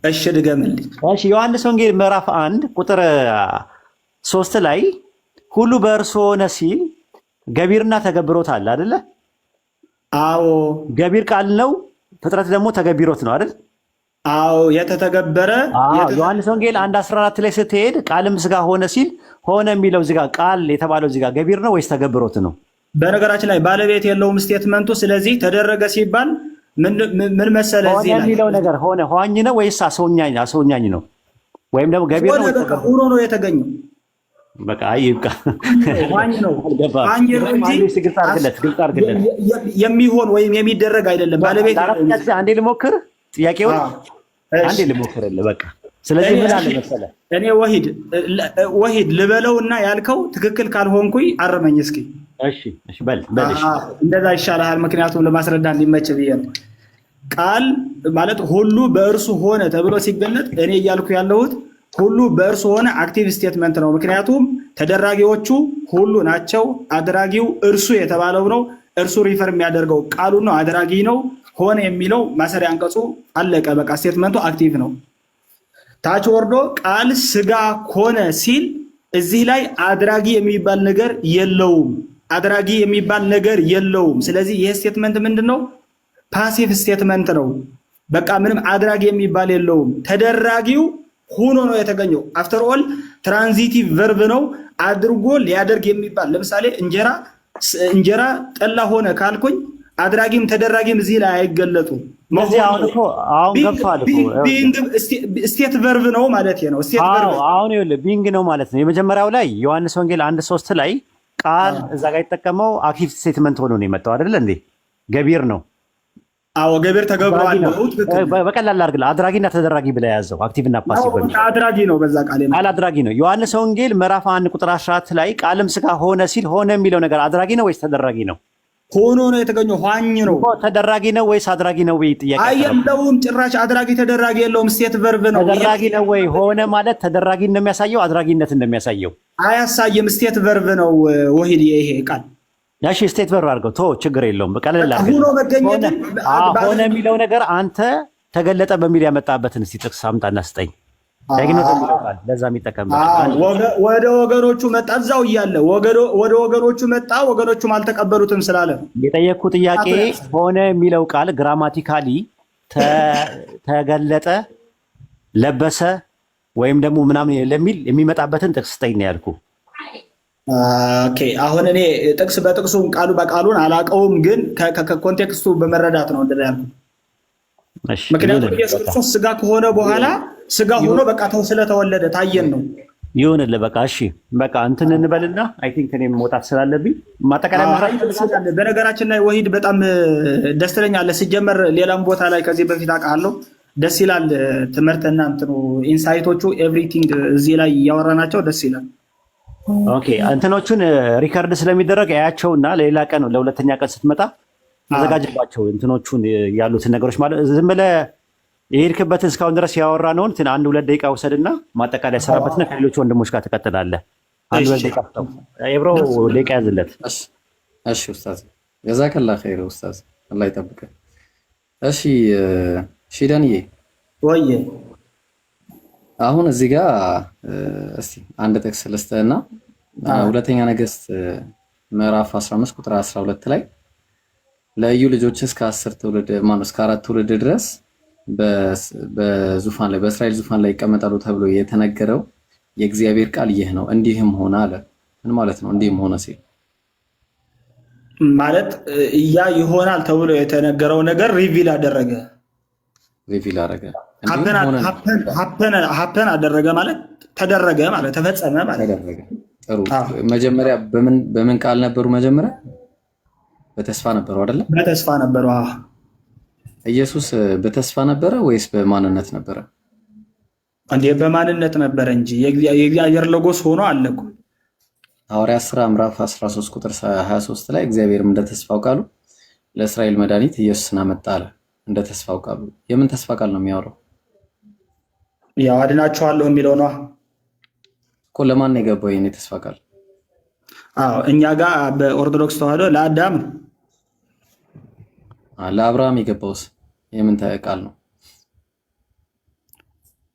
እሺ ድገምልኝ። እሺ ዮሐንስ ወንጌል ምዕራፍ 1 ቁጥር 3 ላይ ሁሉ በእርሱ ሆነ ሲል ገቢርና ተገብሮት አለ አይደለ? አዎ ገቢር ቃል ነው። ፍጥረት ደግሞ ተገቢሮት ነው አይደል? አዎ የተተገበረ። ዮሐንስ ወንጌል 1:14 ላይ ስትሄድ ቃልም ስጋ ሆነ ሲል ሆነ የሚለው እዚህ ጋር ቃል የተባለው እዚህ ጋር ገቢር ነው ወይስ ተገብሮት ነው? በነገራችን ላይ ባለቤት የለውም ስቴትመንቱ። ስለዚህ ተደረገ ሲባል ምን መሰለህ እዚህ ላይ የሚለው ነገር ሆነ ሆኝ ነው ወይስ አስወኛኝ ነው? ወይም ደግሞ ገቢር ነው ወይስ ሆኖ ነው የተገኘው? በቃ አይብቃ ሆኝ ነው እንጂ ግልጽ አድርግለት። የሚሆን ወይም የሚደረግ አይደለም። ባለቤት አንዴ ልሞክር፣ ጥያቄውን አንዴ ልሞክርልህ። በቃ ስለዚህ ምን አለ መሰለህ፣ እኔ ወሂድ ልበለውና ያልከው ትክክል ካልሆንኩኝ አረመኝ እስኪ። እሺ በል እንደዛ ይሻላል። ምክንያቱም ለማስረዳ እንዲመች ብዬ ነው። ቃል ማለት ሁሉ በእርሱ ሆነ ተብሎ ሲገለጥ እኔ እያልኩ ያለሁት ሁሉ በእርሱ ሆነ አክቲቭ ስቴትመንት ነው። ምክንያቱም ተደራጊዎቹ ሁሉ ናቸው። አድራጊው እርሱ የተባለው ነው። እርሱ ሪፈር የሚያደርገው ቃሉ ነው። አድራጊ ነው። ሆነ የሚለው ማሰሪያ አንቀጹ አለቀ። በቃ ስቴትመንቱ አክቲቭ ነው። ታች ወርዶ ቃል ስጋ ሆነ ሲል እዚህ ላይ አድራጊ የሚባል ነገር የለውም። ስለዚህ ይህ ስቴትመንት ምንድን ነው? ፓሲቭ ስቴትመንት ነው። በቃ ምንም አድራጊ የሚባል የለውም። ተደራጊው ሆኖ ነው የተገኘው። አፍተር ኦል ትራንዚቲቭ ቨርብ ነው። አድርጎ ሊያደርግ የሚባል ለምሳሌ እንጀራ ጠላ ሆነ ካልኩኝ አድራጊም ተደራጊም እዚህ ላይ አይገለጡም። ስቴት ቨርብ ነው ማለት ነው። አሁን ይኸውልህ ቢንግ ነው ማለት ነው። የመጀመሪያው ላይ ዮሐንስ ወንጌል 1:3 ላይ ቃል እዛ ጋር የተጠቀመው አክቲቭ ስቴትመንት ሆኖ ነው የመጣው አይደለ እንዴ? ገቢር ነው። አዎ ገቢር ተገብሯል። በቀላል አድርግልህ አድራጊና ተደራጊ ብለህ ያዘው። አክቲቭና ፓሲቭ አድራጊ ነው። በዛ ቃል አድራጊ ነው። ዮሐንስ ወንጌል ምዕራፍ 1 ቁጥር 14 ላይ ቃልም ስጋ ሆነ ሲል ሆነ የሚለው ነገር አድራጊ ነው ወይስ ተደራጊ ነው? ሆኖ ነው የተገኘው። ሆኝ ነው። ተደራጊ ነው ወይስ አድራጊ ነው? ወይ ጥያቄ የለውም ጭራሽ። አድራጊ ተደራጊ የለውም። ስቴት ቨርብ ነው። ተደራጊ ነው ወይ? ሆነ ማለት ተደራጊ እንደሚያሳየው አድራጊነት እንደሚያሳየው አያሳይም። ስቴት ቨርብ ነው። ወሂድ ይሄ ቃል ያሺ ስቴት ቨርብ አድርገው ቶ ችግር የለውም። በቀለል አድርገው ሆኖ መገኘት ሆነ የሚለው ነገር አንተ ተገለጠ በሚል ያመጣበትን እስቲ ጥቅስ አምጣና ስጠኝ። ለዛ የሚጠቀምበት ወደ ወገኖቹ መጣ። እዛው እያለ ወደ ወገኖቹ መጣ፣ ወገኖቹም አልተቀበሉትም ስላለ የጠየቅኩ ጥያቄ ሆነ የሚለው ቃል ግራማቲካሊ ተገለጠ፣ ለበሰ ወይም ደግሞ ምናምን ለሚል የሚመጣበትን ጥቅስ ስጠኝ ነው ያልኩ። ኦኬ አሁን እኔ ጥቅስ በጥቅሱ ቃሉ በቃሉን አላውቀውም፣ ግን ከኮንቴክስቱ በመረዳት ነው እንደዛ ያልኩ። ምክንያቱም ኢየሱስ ክርስቶስ ስጋ ከሆነ በኋላ ስጋ ሆኖ በቃ ስለተወለደ ታየን ነው። ይሁንልህ በቃ እሺ፣ በቃ እንትን እንበልና አይ ቲንክ እኔም መውጣት ስላለብኝ ማጠቃለያ ማድረግ። በነገራችን ላይ ወሂድ በጣም ደስ ትለኛለህ። ሲጀመር ሌላም ቦታ ላይ ከዚህ በፊት አውቃለሁ ደስ ይላል። ትምህርትና እንትኑ ኢንሳይቶቹ ኤቭሪቲንግ እዚህ ላይ እያወራናቸው ደስ ይላል። ኦኬ እንትኖቹን ሪከርድ ስለሚደረግ ያያቸውና ለሌላ ቀን ለሁለተኛ ቀን ስትመጣ ተዘጋጅባቸው እንትኖቹን ያሉትን ነገሮች ማለት ዝም ብለህ የሄድክበትን እስካሁን ድረስ ያወራነውን አንድ 2 ደቂቃ ውሰድና ማጠቃለያ ሰራበትና ከሌሎች ወንድሞች ጋር ትቀጥላለህ። አንድ 2 ደቂቃ ፍተው ኤብሮ ደቂቃ ያዝለት። እሺ ኡስታዝ ጀዛከላ ኸይር ኡስታዝ አላህ ይጠብቅህ። እሺ ሺዳንዬ ወይ አሁን እዚህ ጋር እስቲ አንድ ጥቅስ ልስጥህና ሁለተኛ ነገሥት ምዕራፍ 15 ቁጥር 12 ላይ ለኢዩ ልጆች እስከ 10 ትውልድ እስከ 4 ትውልድ ድረስ በዙፋን ላይ በእስራኤል ዙፋን ላይ ይቀመጣሉ ተብሎ የተነገረው የእግዚአብሔር ቃል ይህ ነው፣ እንዲህም ሆነ አለ። ምን ማለት ነው? እንዲህም ሆነ ሲል ማለት ያ ይሆናል ተብሎ የተነገረው ነገር ሪቪል አደረገ። ሀፐን አደረገ ማለት ተደረገ ማለት ተፈጸመ ማለት ተደረገ። ጥሩ። መጀመሪያ በምን ቃል ነበሩ? መጀመሪያ በተስፋ ነበሩ አይደለ? በተስፋ ነበሩ። ኢየሱስ በተስፋ ነበረ ወይስ በማንነት ነበረ? እንዴ በማንነት ነበረ እንጂ የእግዚአብሔር ለጎስ ሆኖ አለ እኮ። ሐዋርያት ሥራ ምዕራፍ 13 ቁጥር 23 ላይ እግዚአብሔርም እንደ ተስፋው ቃሉ ለእስራኤል መድኃኒት ኢየሱስን አመጣ አለ። እንደ ተስፋው ቃሉ የምን ተስፋ ቃል ነው የሚያወራው? ያው አድናችኋለሁ የሚለው ነው እኮ። ለማን ነው የገባው ይሄን የተስፋ ቃል? እኛ ጋር በኦርቶዶክስ ተዋህዶ ለአዳም ነው። ለአብርሃም የገባውስ የምን ቃል ነው?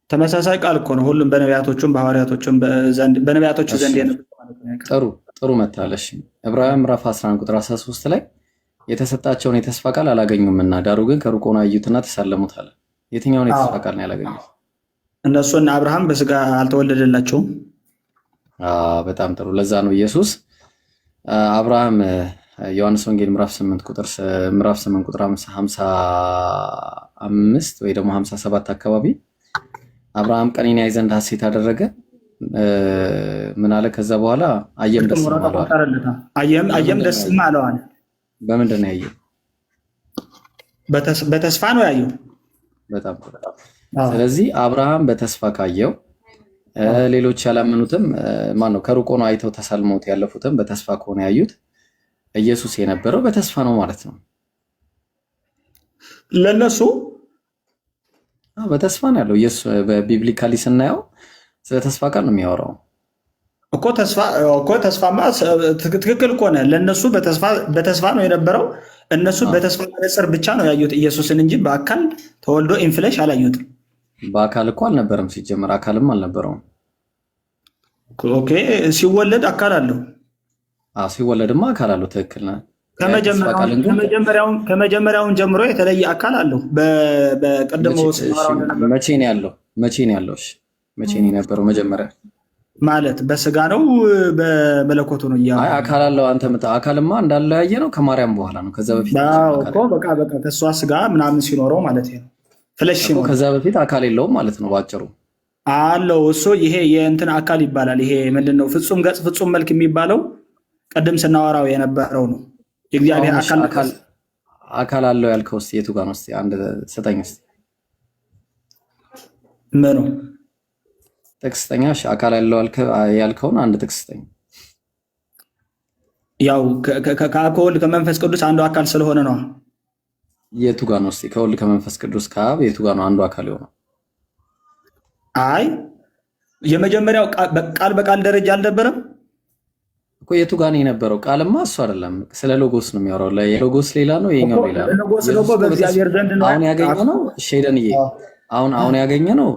ተመሳሳይ ቃል እኮ ነው። ሁሉም በነቢያቶቹም በሐዋርያቶቹም በነቢያቶቹ ዘንድ ጥሩ መታለሽ። ዕብራውያን ምዕራፍ 11 ቁጥር 13 ላይ የተሰጣቸውን የተስፋ ቃል አላገኙምና ዳሩ ግን ከሩቅ ሆነው አዩትና ተሳለሙት አለ። የትኛውን የተስፋ ቃል ነው ያላገኙት? እነሱና አብርሃም በስጋ አልተወለደላቸውም። በጣም ጥሩ። ለዛ ነው ኢየሱስ አብርሃም ዮሐንስ ወንጌል ምዕራፍ 8 ቁጥር 55 ወይ ደግሞ 57 አካባቢ አብርሃም ቀኔን ያይ ዘንድ ሐሴት አደረገ ምን አለ? ከዛ በኋላ አየም ደስ አለው። አየም ደስ አለው አለ። በምንድን ነው ያየው? በተስፋ ነው ያየው። በጣም ስለዚህ አብርሃም በተስፋ ካየው ሌሎች ያላመኑትም ማነው ከሩቅ ሆነው አይተው ተሳልመውት ያለፉትም በተስፋ ከሆነ ያዩት ኢየሱስ የነበረው በተስፋ ነው ማለት ነው። ለነሱ በተስፋ ነው ያለው። ኢየሱስ በቢብሊካሊ ስናየው ስለ ተስፋ ቃል ነው የሚያወራው እኮ። ተስፋማ ትክክል ከሆነ ለነሱ በተስፋ ነው የነበረው። እነሱ በተስፋ መነጽር ብቻ ነው ያዩት ኢየሱስን እንጂ በአካል ተወልዶ ኢንፍሌሽ አላዩትም። በአካል እኮ አልነበረም ሲጀመር፣ አካልም አልነበረውም። ኦኬ ሲወለድ አካል አለው። ሲወለድማ አካል አለው። ትክክል ነህ። ከመጀመሪያውን ጀምሮ የተለየ አካል አለው። በቀደሞ መቼ ነው ያለው? መቼ ነው የነበረው? መጀመሪያ ማለት በስጋ ነው በመለኮቱ ነው? አካል አለው። አንተ አካልማ እንዳለው ያየ ነው ከማርያም በኋላ ነው። ከዛ በፊት በቃ ከእሷ ስጋ ምናምን ሲኖረው ማለት ነው። ፍለሽ ነው። ከዛ በፊት አካል የለውም ማለት ነው ባጭሩ። አለው እሱ ይሄ የእንትን አካል ይባላል። ይሄ ምንድን ነው? ፍጹም ገጽ ፍጹም መልክ የሚባለው ቅድም ስናወራው የነበረው ነው። የእግዚአብሔር አካል አለው ያልከው እስኪ የቱ ጋር ነው? እስኪ አንድ ስጠኝ እስኪ። ምኑ ጥቅስ ስጠኝ። አካል ያለው ያልከውን አንድ ጥቅስ ስጠኝ። ያው ከወልድ ከመንፈስ ቅዱስ አንዱ አካል ስለሆነ ነው። የቱ ጋር ነው? እስኪ ከወልድ ከመንፈስ ቅዱስ ከአብ የቱ ጋር ነው አንዱ አካል የሆነው? አይ የመጀመሪያው ቃል በቃል ደረጃ አልነበረም እኮ። የቱ ጋር ነው የነበረው? ቃልማ እሱ አይደለም። ስለ ሎጎስ ነው የሚያወራው። ሎጎስ ሌላ ነው፣ የኛው ሌላ ነው። በእግዚአብሔር ዘንድ ነው። አሁን ያገኘነው ነው ሼደንዬ፣ አሁን ያገኘነው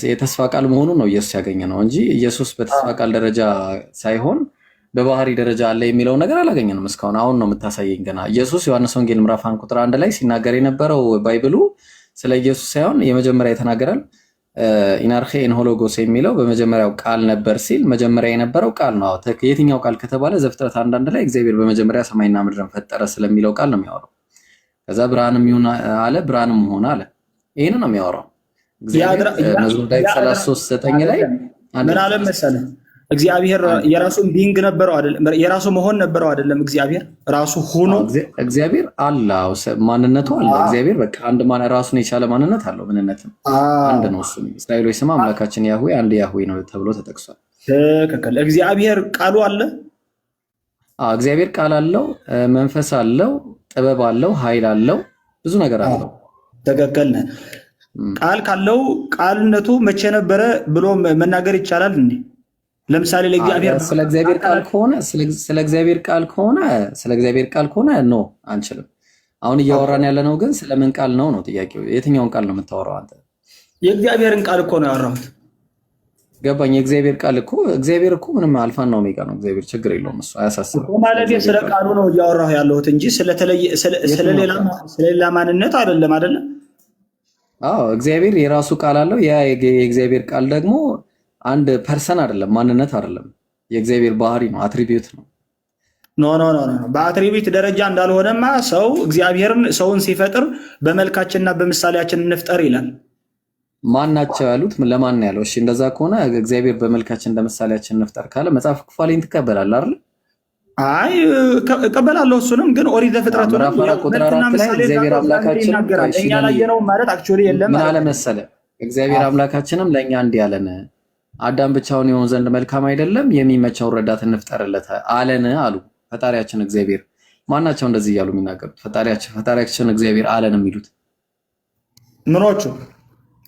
የተስፋ ቃል መሆኑን ነው ኢየሱስ ያገኘነው እንጂ ኢየሱስ በተስፋ ቃል ደረጃ ሳይሆን በባህሪ ደረጃ አለ የሚለው ነገር አላገኘንም እስካሁን። አሁን ነው የምታሳየኝ ገና። ኢየሱስ ዮሐንስ ወንጌል ምዕራፍ 1 ቁጥር 1 ላይ ሲናገር የነበረው ባይብሉ ስለ ኢየሱስ ሳይሆን የመጀመሪያ የተናገራል ኢናርኼ ኢንሆሎጎስ የሚለው በመጀመሪያው ቃል ነበር ሲል መጀመሪያ የነበረው ቃል ነው። የትኛው ቃል ከተባለ ዘፍጥረት 1:1 ላይ እግዚአብሔር በመጀመሪያ ሰማይና ምድርን ፈጠረ ስለሚለው ቃል ነው የሚያወራው። ከዛ ብርሃንም ይሁን አለ፣ ብርሃንም ሆነ አለ። ይሄን ነው የሚያወራው እግዚአብሔር። መዝሙር 33:9 ላይ ምን አለ መሰለህ? እግዚአብሔር የራሱን ቢንግ ነበረው አይደለም? የራሱ መሆን ነበረው አይደለም? እግዚአብሔር ራሱ ሆኖ እግዚአብሔር አላው ማንነቱ አለ። እግዚአብሔር በቃ አንድ ራሱን የቻለ ማንነት አለው። ምንነትም አንድ ነው። እሱ እስራኤሎች ስማ አምላካችን ያህዌ አንድ ያህዌ ነው ተብሎ ተጠቅሷል። ትክክል። እግዚአብሔር ቃሉ አለ። እግዚአብሔር ቃል አለው፣ መንፈስ አለው፣ ጥበብ አለው፣ ኃይል አለው፣ ብዙ ነገር አለው። ትክክል። ቃል ካለው ቃልነቱ መቼ ነበረ ብሎ መናገር ይቻላል እንዴ? ለምሳሌ ለእግዚአብሔር ስለ እግዚአብሔር ቃል ከሆነ ኖ አንችልም። አሁን እያወራን ያለ ነው ግን ስለምን ቃል ነው ጥያቄው። የትኛውን ቃል ነው የምታወራው አንተ? የእግዚአብሔርን ቃል እኮ ነው ያወራሁት። ገባኝ። የእግዚአብሔር ቃል እኮ እግዚአብሔር እኮ ምንም አልፋና ኦሜጋ ነው። እግዚአብሔር ችግር የለውም እሱ አያሳስብም። ማለት ስለ ቃሉ ነው እያወራሁ ያለሁት እንጂ ስለሌላ ማንነት አይደለም። እግዚአብሔር የራሱ ቃል አለው። ያ የእግዚአብሔር ቃል ደግሞ አንድ ፐርሰን አይደለም፣ ማንነት አይደለም። የእግዚአብሔር ባህሪ ነው፣ አትሪቢዩት ነው። ኖ በአትሪቢዩት ደረጃ እንዳልሆነማ ሰው እግዚአብሔርን ሰውን ሲፈጥር በመልካችንና በምሳሌያችን እንፍጠር ይላል። ማን ናቸው ያሉት? ለማን ነው ያለው? እሺ እንደዛ ከሆነ እግዚአብሔር በመልካችን እንደ ምሳሌያችን እንፍጠር ካለ መጽሐፍ ክፋሌን ትቀበላለህ አይደል? አይ እቀበላለሁ። እሱንም ግን ኦሪት ዘፍጥረት ቁጥር 4 ላይ እግዚአብሔር አምላካችን እኛ ላየነው ማለት አክቹዋሊ የለም ምን አለ መሰለህ? እግዚአብሔር አምላካችንም ለእኛ እንዲህ አለን፣ አዳም ብቻውን ይሆን ዘንድ መልካም አይደለም፣ የሚመቸውን ረዳት እንፍጠርለት አለን አሉ። ፈጣሪያችን እግዚአብሔር ማናቸው እንደዚህ እያሉ የሚናገሩት? ፈጣሪያችን እግዚአብሔር አለን የሚሉት ምኖቹ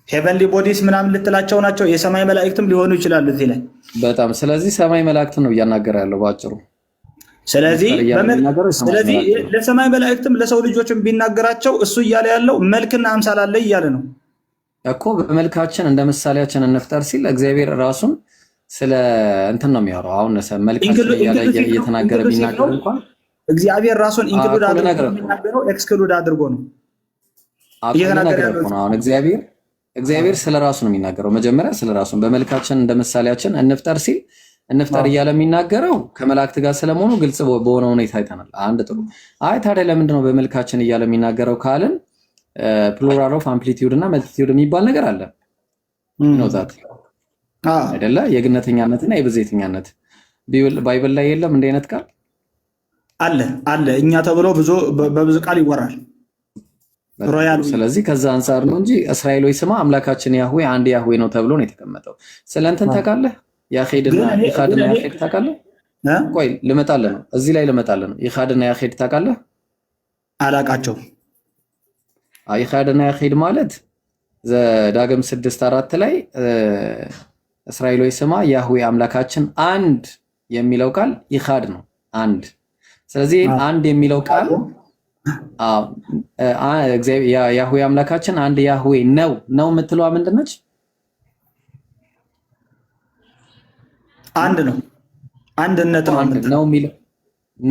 ሄቨንሊ ቦዲስ ምናምን ልትላቸው ናቸው። የሰማይ መላእክትም ሊሆኑ ይችላሉ እዚህ ላይ በጣም። ስለዚህ ሰማይ መላእክት ነው እያናገረ ያለው ባጭሩ። ስለዚህ ለሰማይ መላእክትም ለሰው ልጆችም ቢናገራቸው እሱ እያለ ያለው መልክና አምሳል አለ እያለ ነው እኮ። በመልካችን እንደ ምሳሌያችን እንፍጠር ሲል እግዚአብሔር ራሱን ስለ እንትን ነው የሚያወራው። አሁን መልካችን እየተናገረ ቢናገር እንኳን እግዚአብሔር ራሱን ኢንክሉድ አድርጎ የሚናገረው ኤክስክሉድ አድርጎ ነው እየተናገረ ነው። አሁን እግዚአብሔር ስለ ራሱ ነው የሚናገረው። መጀመሪያ ስለ ራሱ በመልካችን እንደ ምሳሌያችን እንፍጠር ሲል እንፍጠር እያለ የሚናገረው ከመላእክት ጋር ስለመሆኑ ግልጽ በሆነ ሁኔታ አይተናል። አንድ ጥሩ። አይ ታዲያ ለምንድን ነው በመልካችን እያለ የሚናገረው ካልን ፕሉራል ኦፍ አምፕሊቲዩድ እና መልቲቲዩድ የሚባል ነገር አለ ነው ዛት አይደለ? የግነተኛነትና የብዜተኛነት ባይብል ላይ የለም እንደ አይነት ቃል አለ እኛ ተብሎ በብዙ ቃል ይወራል። ስለዚህ ከዛ አንፃር ነው እንጂ እስራኤሎች ስማ አምላካችን ያህዌ አንድ ያህዌ ነው ተብሎ ነው የተቀመጠው። ስለእንትን ታውቃለህ? ያኼድና ኢኻድና ያኼድ ታውቃለህ? ቆይ ልመጣልህ ነው፣ እዚህ ላይ ልመጣልህ ነው። ኢኻድና ያኼድ ታውቃለህ? አላቃቸው። ኢኻድና ያኼድ ማለት ዘዳግም 6:4 ላይ እስራኤሎች ስማ ያህዌ አምላካችን አንድ የሚለው ቃል ኢኻድ ነው፣ አንድ። ስለዚህ አንድ የሚለው ቃል ያህዌ አምላካችን አንድ ያህዌ ነው የምትለዋ ምንድን ነች? አንድ ነው። አንድነት ነው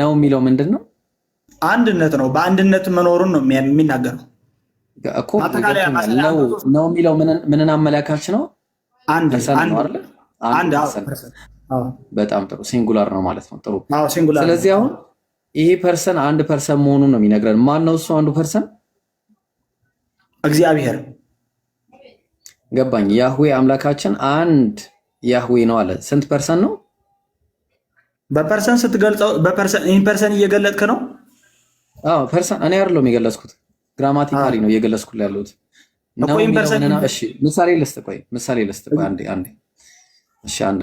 የሚለው ምንድን ነው? አንድነት ነው። በአንድነት መኖሩን ነው የሚናገረው እኮ። ነው የሚለው ምንን አመላካች ነው? አንድ ነው አይደል? በጣም ጥሩ። ሲንጉላር ነው ማለት ነው። ጥሩ። ስለዚህ አሁን ይሄ ፐርሰን አንድ ፐርሰን መሆኑን ነው የሚነግረን። ማን ነው እሱ አንዱ ፐርሰን? እግዚአብሔር። ገባኝ። ያህዌ አምላካችን አንድ ያህዌ ነው አለ። ስንት ፐርሰን ነው? በፐርሰን ስትገልጸው በፐርሰን እየገለጥክ ነው? ፐርሰን እኔ አይደለሁም የገለጽኩት፣ ግራማቲካሊ ነው እየገለጽኩት ያለሁት። እሺ ምሳሌ ልስጥ። ቆይ አንዴ እሺ አንድ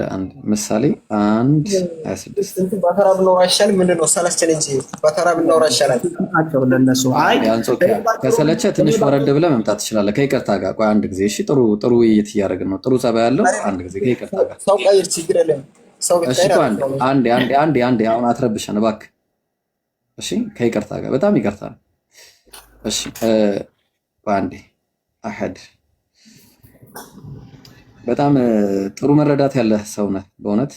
ምሳሌ 1:26 በተራ ብናወራ ይሻላል። ምንድነው ሰለቸን እንጂ በተራ ብናወራ ይሻላል። ከሰለቸ ትንሽ ወረድ ብለህ መምጣት ትችላለህ። ከይቅርታ ጋር ቆይ አንድ ጊዜ። እሺ ጥሩ ውይይት እያደረግን ነው። ጥሩ ጸባይ ያለው አንድ ጊዜ ከይቅርታ ጋር ሰው ቀይር፣ ችግር የለም። ሰው እሺ አንዴ አሁን አትረብሸን እባክህ። እሺ ከይቅርታ ጋር በጣም ይቅርታ። እሺ አንዴ አሐድ በጣም ጥሩ መረዳት ያለህ ሰው ነህ። በእውነት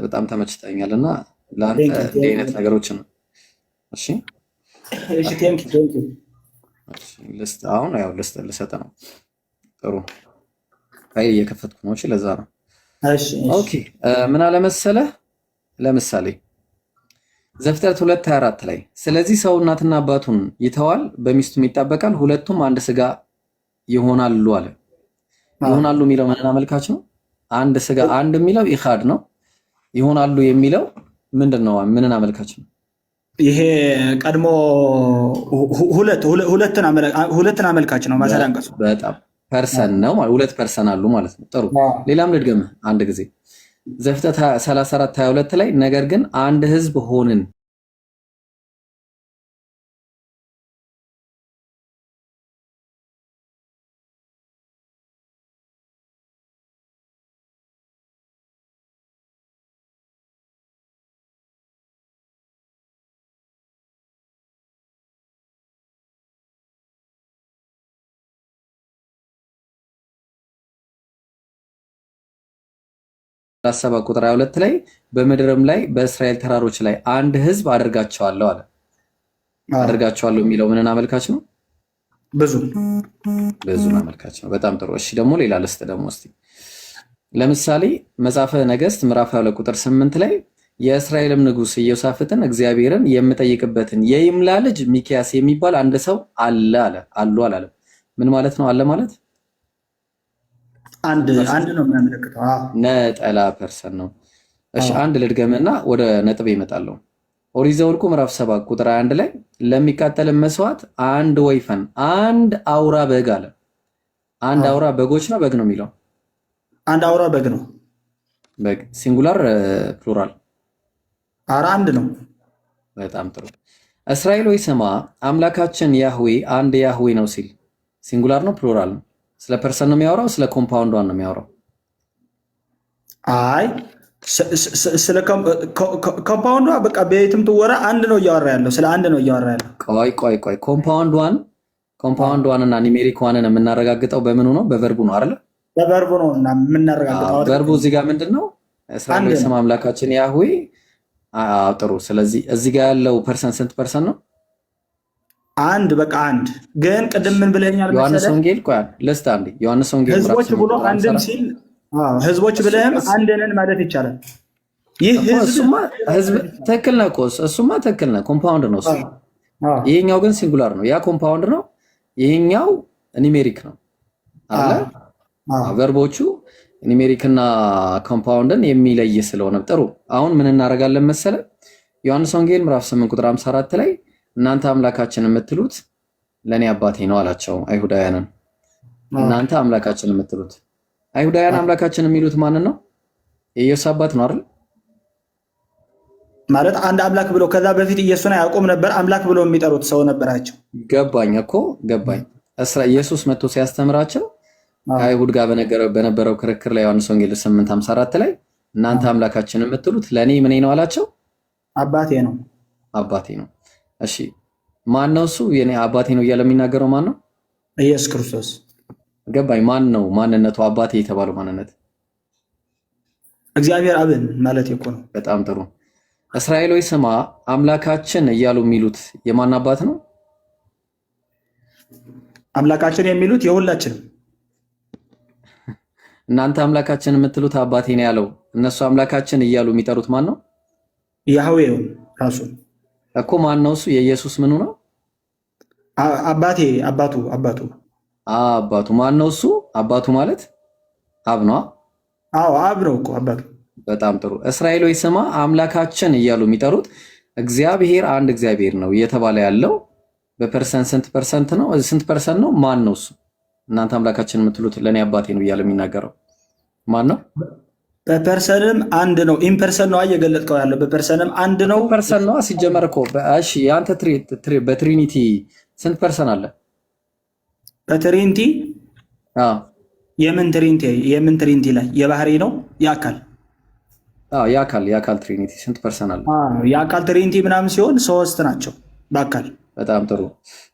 በጣም ተመችተኛልና ለአንተ እንዲህ አይነት ነገሮች ነው። እሺ አሁን ያው ልሰጥ ነው። ጥሩ አይ እየከፈትኩ ነው። እሺ ለዛ ነው። ኦኬ ምን አለ መሰለህ፣ ለምሳሌ ዘፍጥረት 2:24 ላይ ስለዚህ ሰው እናትና አባቱን ይተዋል፣ በሚስቱም ይጣበቃል፣ ሁለቱም አንድ ስጋ ይሆናሉ አለ። ይሆናሉ የሚለው ምን አመልካች ነው? አንድ ስጋ አንድ የሚለው ኢኻድ ነው። ይሆናሉ የሚለው ምንድነው? ምንን አመልካች ነው? ይሄ ቀድሞ ሁለትን አመልካች ነው። መሰለ አንቀጹ በጣም ፐርሰን ነው ማለት ሁለት ፐርሰን አሉ ማለት ነው። ጥሩ ሌላም ልድገምህ አንድ ጊዜ ዘፍጥረት 34:22 ላይ ነገር ግን አንድ ህዝብ ሆንን አሰባ ቁጥር 22 ላይ በምድርም ላይ በእስራኤል ተራሮች ላይ አንድ ህዝብ አደርጋቸዋለሁ አለ። አደርጋቸዋለሁ የሚለው ምንን አመልካች ነው? ብዙን አመልካች ነው። በጣም ጥሩ። እሺ ደግሞ ሌላ ልስጥ ደግሞ እስቲ ለምሳሌ መጽሐፈ ነገሥት ምዕራፍ 22 ቁጥር 8 ላይ የእስራኤልም ንጉሥ ኢዮሳፍጥን እግዚአብሔርን የምጠይቅበትን የይምላ ልጅ ሚክያስ የሚባል አንድ ሰው አለ አላለም። ምን ማለት ነው? አለ ማለት አንድ ነው የሚያመለክተው። ነጠላ ፐርሰን ነው። እሺ አንድ ልድገምና ወደ ነጥብ ይመጣለሁ። ኦሪት ዘኍልቍ ምዕራፍ 7 ቁጥር 1 ላይ ለሚቃጠል መስዋዕት አንድ ወይፈን አንድ አውራ በግ አለ። አንድ አውራ በጎች ነው በግ ነው የሚለው? አንድ አውራ በግ ነው። በግ ሲንጉላር ፕሉራል? አንድ ነው። በጣም ጥሩ። እስራኤል ሆይ ስማ አምላካችን ያህዌ አንድ ያህዌ ነው ሲል ሲንጉላር ነው ፕሉራል ነው? ስለ ፐርሰን ነው የሚያወራው? ስለ ኮምፓውንድ ዋን ነው የሚያወራው? አይ ስለ ኮምፓውንድ ዋን በቃ በየትም ትወራ አንድ ነው እያወራ ያለው። ስለ አንድ ነው እያወራ ያለው። ቆይ ኮምፓውንድ ዋን እና ኒሜሪክ ዋንን የምናረጋግጠው በምኑ ነው? በቨርቡ ነው አይደል? በቨርቡ ነው እና የምናረጋግጠው። ቨርቡ እዚህ ጋር ምንድነው? እስራኤል ሆይ ስማ አምላካችን ያህዌ። ጥሩ። ስለዚህ እዚህ ጋር ያለው ፐርሰን ስንት ፐርሰን ነው? አንድ በቃ አንድ። ግን ቅድም ምን ብለኛል መሰለህ? ዮሐንስ ወንጌል ቆይ ለስታ አንዴ ዮሐንስ ወንጌል ህዝቦች ብሎ አንድም ሲል ህዝቦች ብለህም አንድ ነን ማለት ይቻላል። ይህ ህዝብ ትክክል ነህ እኮ እሱማ ትክክል ነህ። ኮምፓውንድ ነው እሱ። ይሄኛው ግን ሲንጉላር ነው። ያ ኮምፓውንድ ነው፣ ይሄኛው ኒሜሪክ ነው አይደል? ቨርቦቹ ኒሜሪክና ኮምፓውንድን የሚለይ ስለሆነ ጥሩ። አሁን ምን እናደርጋለን መሰለህ? ዮሐንስ ወንጌል ምዕራፍ 8 ቁጥር 54 ላይ እናንተ አምላካችን የምትሉት ለኔ አባቴ ነው አላቸው አይሁዳውያንን። እናንተ አምላካችን የምትሉት አይሁዳውያን አምላካችን የሚሉት ማንን ነው? የኢየሱስ አባት ነው አይደል? ማለት አንድ አምላክ ብሎ ከዛ በፊት ኢየሱስን አያውቁም ነበር። አምላክ ብሎ የሚጠሩት ሰው ነበራቸው። ገባኝ። ኢየሱስ መጥቶ ሲያስተምራቸው ከአይሁድ ጋር በነበረው ክርክር ላይ ዮሐንስ ወንጌል 8:54 ላይ እናንተ አምላካችን የምትሉት ለኔ ምን ነው አላቸው? አባቴ ነው። እሺ ማን ነው እሱ? የኔ አባቴ ነው እያለ የሚናገረው ማን ነው? ኢየሱስ ክርስቶስ። ገባኝ። ማን ነው ማንነቱ? አባቴ የተባለው ማንነት እግዚአብሔር አብን ማለት እኮ ነው። በጣም ጥሩ። እስራኤል ሆይ ስማ አምላካችን እያሉ የሚሉት የማን አባት ነው? አምላካችን የሚሉት የሁላችንም። እናንተ አምላካችን የምትሉት አባቴ ነው ያለው፣ እነሱ አምላካችን እያሉ የሚጠሩት ማን ነው? ያህዌው ራሱ እኮ ማን ነው እሱ? የኢየሱስ ምኑ ነው? አባቱ ማን ነው እሱ? አባቱ ማለት አብ ነው። አዎ አብ ነው እኮ አባቱ። በጣም ጥሩ። እስራኤል ሆይ ስማ አምላካችን እያሉ የሚጠሩት እግዚአብሔር አንድ እግዚአብሔር ነው እየተባለ ያለው በፐርሰንት ስንት ፐርሰንት ነው? ስንት ፐርሰንት ነው? ማን ነው እሱ? እናንተ አምላካችን የምትሉት ለኔ አባቴ ነው እያለ የሚናገረው ማን ነው? በፐርሰንም አንድ ነው። ኢምፐርሰን ነው እየገለጥከው ያለው። በፐርሰንም አንድ ነው። ፐርሰን ነው ሲጀመር እኮ። እሺ ያንተ በትሪኒቲ ስንት ፐርሰን አለ? በትሪኒቲ የምን ትሪኒቲ ላይ የባህሪ ነው የአካል የአካል ትሪኒቲ ስንት ፐርሰን አለ? የአካል ትሪኒቲ ምናምን ሲሆን 3 ናቸው በአካል። በጣም ጥሩ።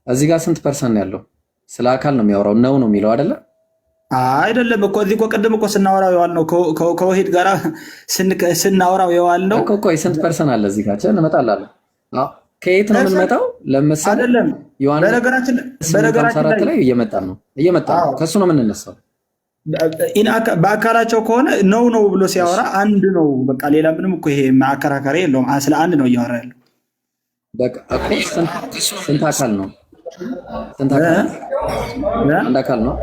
እዚህ ጋር ስንት ፐርሰን ያለው? ስለ አካል ነው የሚያወራው ነው የሚለው አይደለ? አይደለም እኮ እዚህ እኮ ቅድም እኮ ስናወራው የዋል ነው ከወሂድ ጋር ስናወራው የዋል ነው እኮ። ቆይ ስንት ፐርሰን አለ እዚህ ጋር? እንመጣላለን። ከየት ነው የምንመጣው? ለምሳሌ አይደለም በነገራችን ላይ እየመጣን ነው ከሱ ነው የምንነሳው። በአካላቸው ከሆነ ነው ብሎ ሲያወራ አንድ ነው በቃ። ሌላ ምንም እኮ ይሄ ማከራከሪያ የለውም። ስለ አንድ ነው እያወራ ያለው። በቃ እኮ ስንት አካል ነው? አንድ አካል ነው።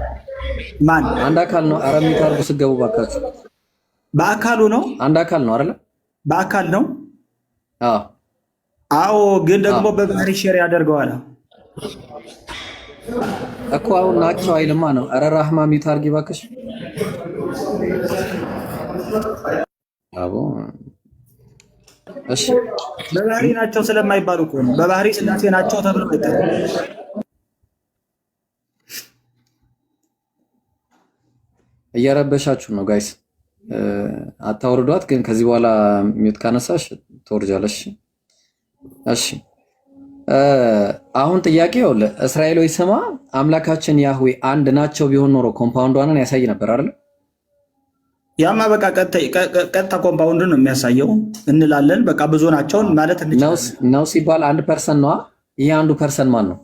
ማን? አንድ አካል ነው። አረ የሚታርጉ ስገቡ ባካችሁ። በአካሉ ነው። አንድ አካል ነው አይደለ? በአካል ነው። አዎ አዎ፣ ግን ደግሞ በባህሪ ሼር ያደርገዋል እኮ። አሁን ናቸው አይልማ ነው። ኧረ ራህማ ሚውት አድርጊ እባክሽ። አቦ እሺ፣ በባህሪ ናቸው ስለማይባሉ እኮ ነው። በባህሪ ስላሴ ናቸው ተብሎ አይጠራም። እየረበሻችሁ ነው ጋይስ። አታወርዷት፣ ግን ከዚህ በኋላ ሚውት ካነሳሽ ትወርጃለሽ። እሺ አሁን ጥያቄው እስራኤሎች ስማ አምላካችን ያህዌ አንድ ናቸው ቢሆን ኖሮ ኮምፓውንዷንን ያሳይ ነበር አይደል? ያማ በቃ ቀጥታ ኮምፓውንድ ነው የሚያሳየው እንላለን። በቃ ብዙ ናቸው ማለት እንችላለን። ነው ሲባል አንድ ፐርሰን ነዋ። ይሄ አንዱ ፐርሰን ማን ነው?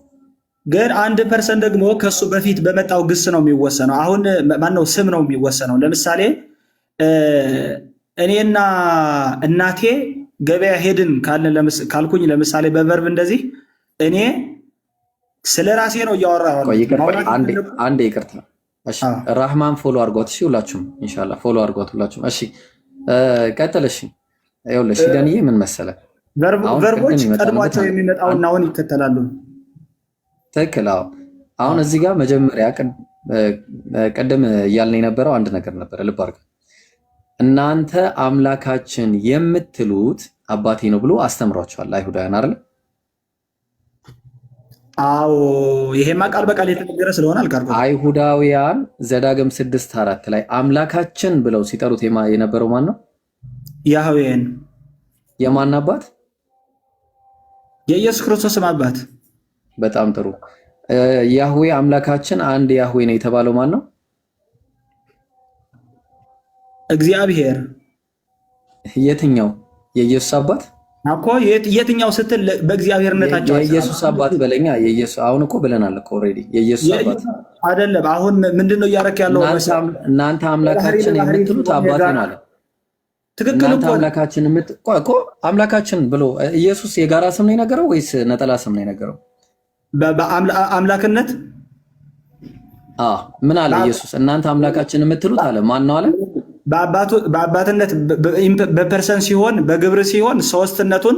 ግን አንድ ፐርሰን ደግሞ ከሱ በፊት በመጣው ግስ ነው የሚወሰነው። አሁን ማነው ስም ነው የሚወሰነው። ለምሳሌ እኔና እናቴ ገበያ ሄድን ካልኩኝ ለምሳሌ በቨርብ እንደዚህ እኔ ስለ ራሴ ነው እያወራሁ። አንዴ ይቅርታ። እሺ ራህማን ፎሎ አድርጓት። እሺ ሁላችሁም ኢንሻአላህ ፎሎ አድርጓት ሁላችሁም። እሺ ቀጥል። እሺ ይኸውልሽ ዳንዬ ምን መሰለ ቨርቦች ቀድሟቸው የሚመጣውና አሁን ይከተላሉ። ትክክል። አሁን እዚህ ጋር መጀመሪያ ቀደም እያልን የነበረው አንድ ነገር ነበር። ልብ አድርግ። እናንተ አምላካችን የምትሉት አባቴ ነው ብሎ አስተምሯቸዋል አይሁዳውያን አይደል? አዎ ይሄማ ቃል በቃል የተነገረ ስለሆነ አልካርኩ። አይሁዳውያን ዘዳግም 6:4 ላይ አምላካችን ብለው ሲጠሩት የነበረው ማን ነው? ያህዌን። የማን አባት? የኢየሱስ ክርስቶስም አባት። በጣም ጥሩ። ያህዌ አምላካችን አንድ ያህዌ ነው የተባለው ማን ነው? እግዚአብሔር። የትኛው? የኢየሱስ አባት እኮ የትኛው ስትል በእግዚአብሔርነታቸው የኢየሱስ አባት በለኛ። የኢየሱስ አሁን እኮ ብለናል እኮ ኦልሬዲ የኢየሱስ አባት አይደለም። አሁን ምንድነው እያደረክ ያለው? እናንተ አምላካችን የምትሉት አባቴ ነው አለ። ትክክል እኮ አምላካችን እኮ አምላካችን ብሎ ኢየሱስ የጋራ ስም ነው የነገረው ወይስ ነጠላ ስም ነው የነገረው? በአምላክነት ምን አለ ኢየሱስ? እናንተ አምላካችን የምትሉት አለ። ማን ነው አለ? በአባትነት በፐርሰን ሲሆን በግብር ሲሆን ሶስትነቱን፣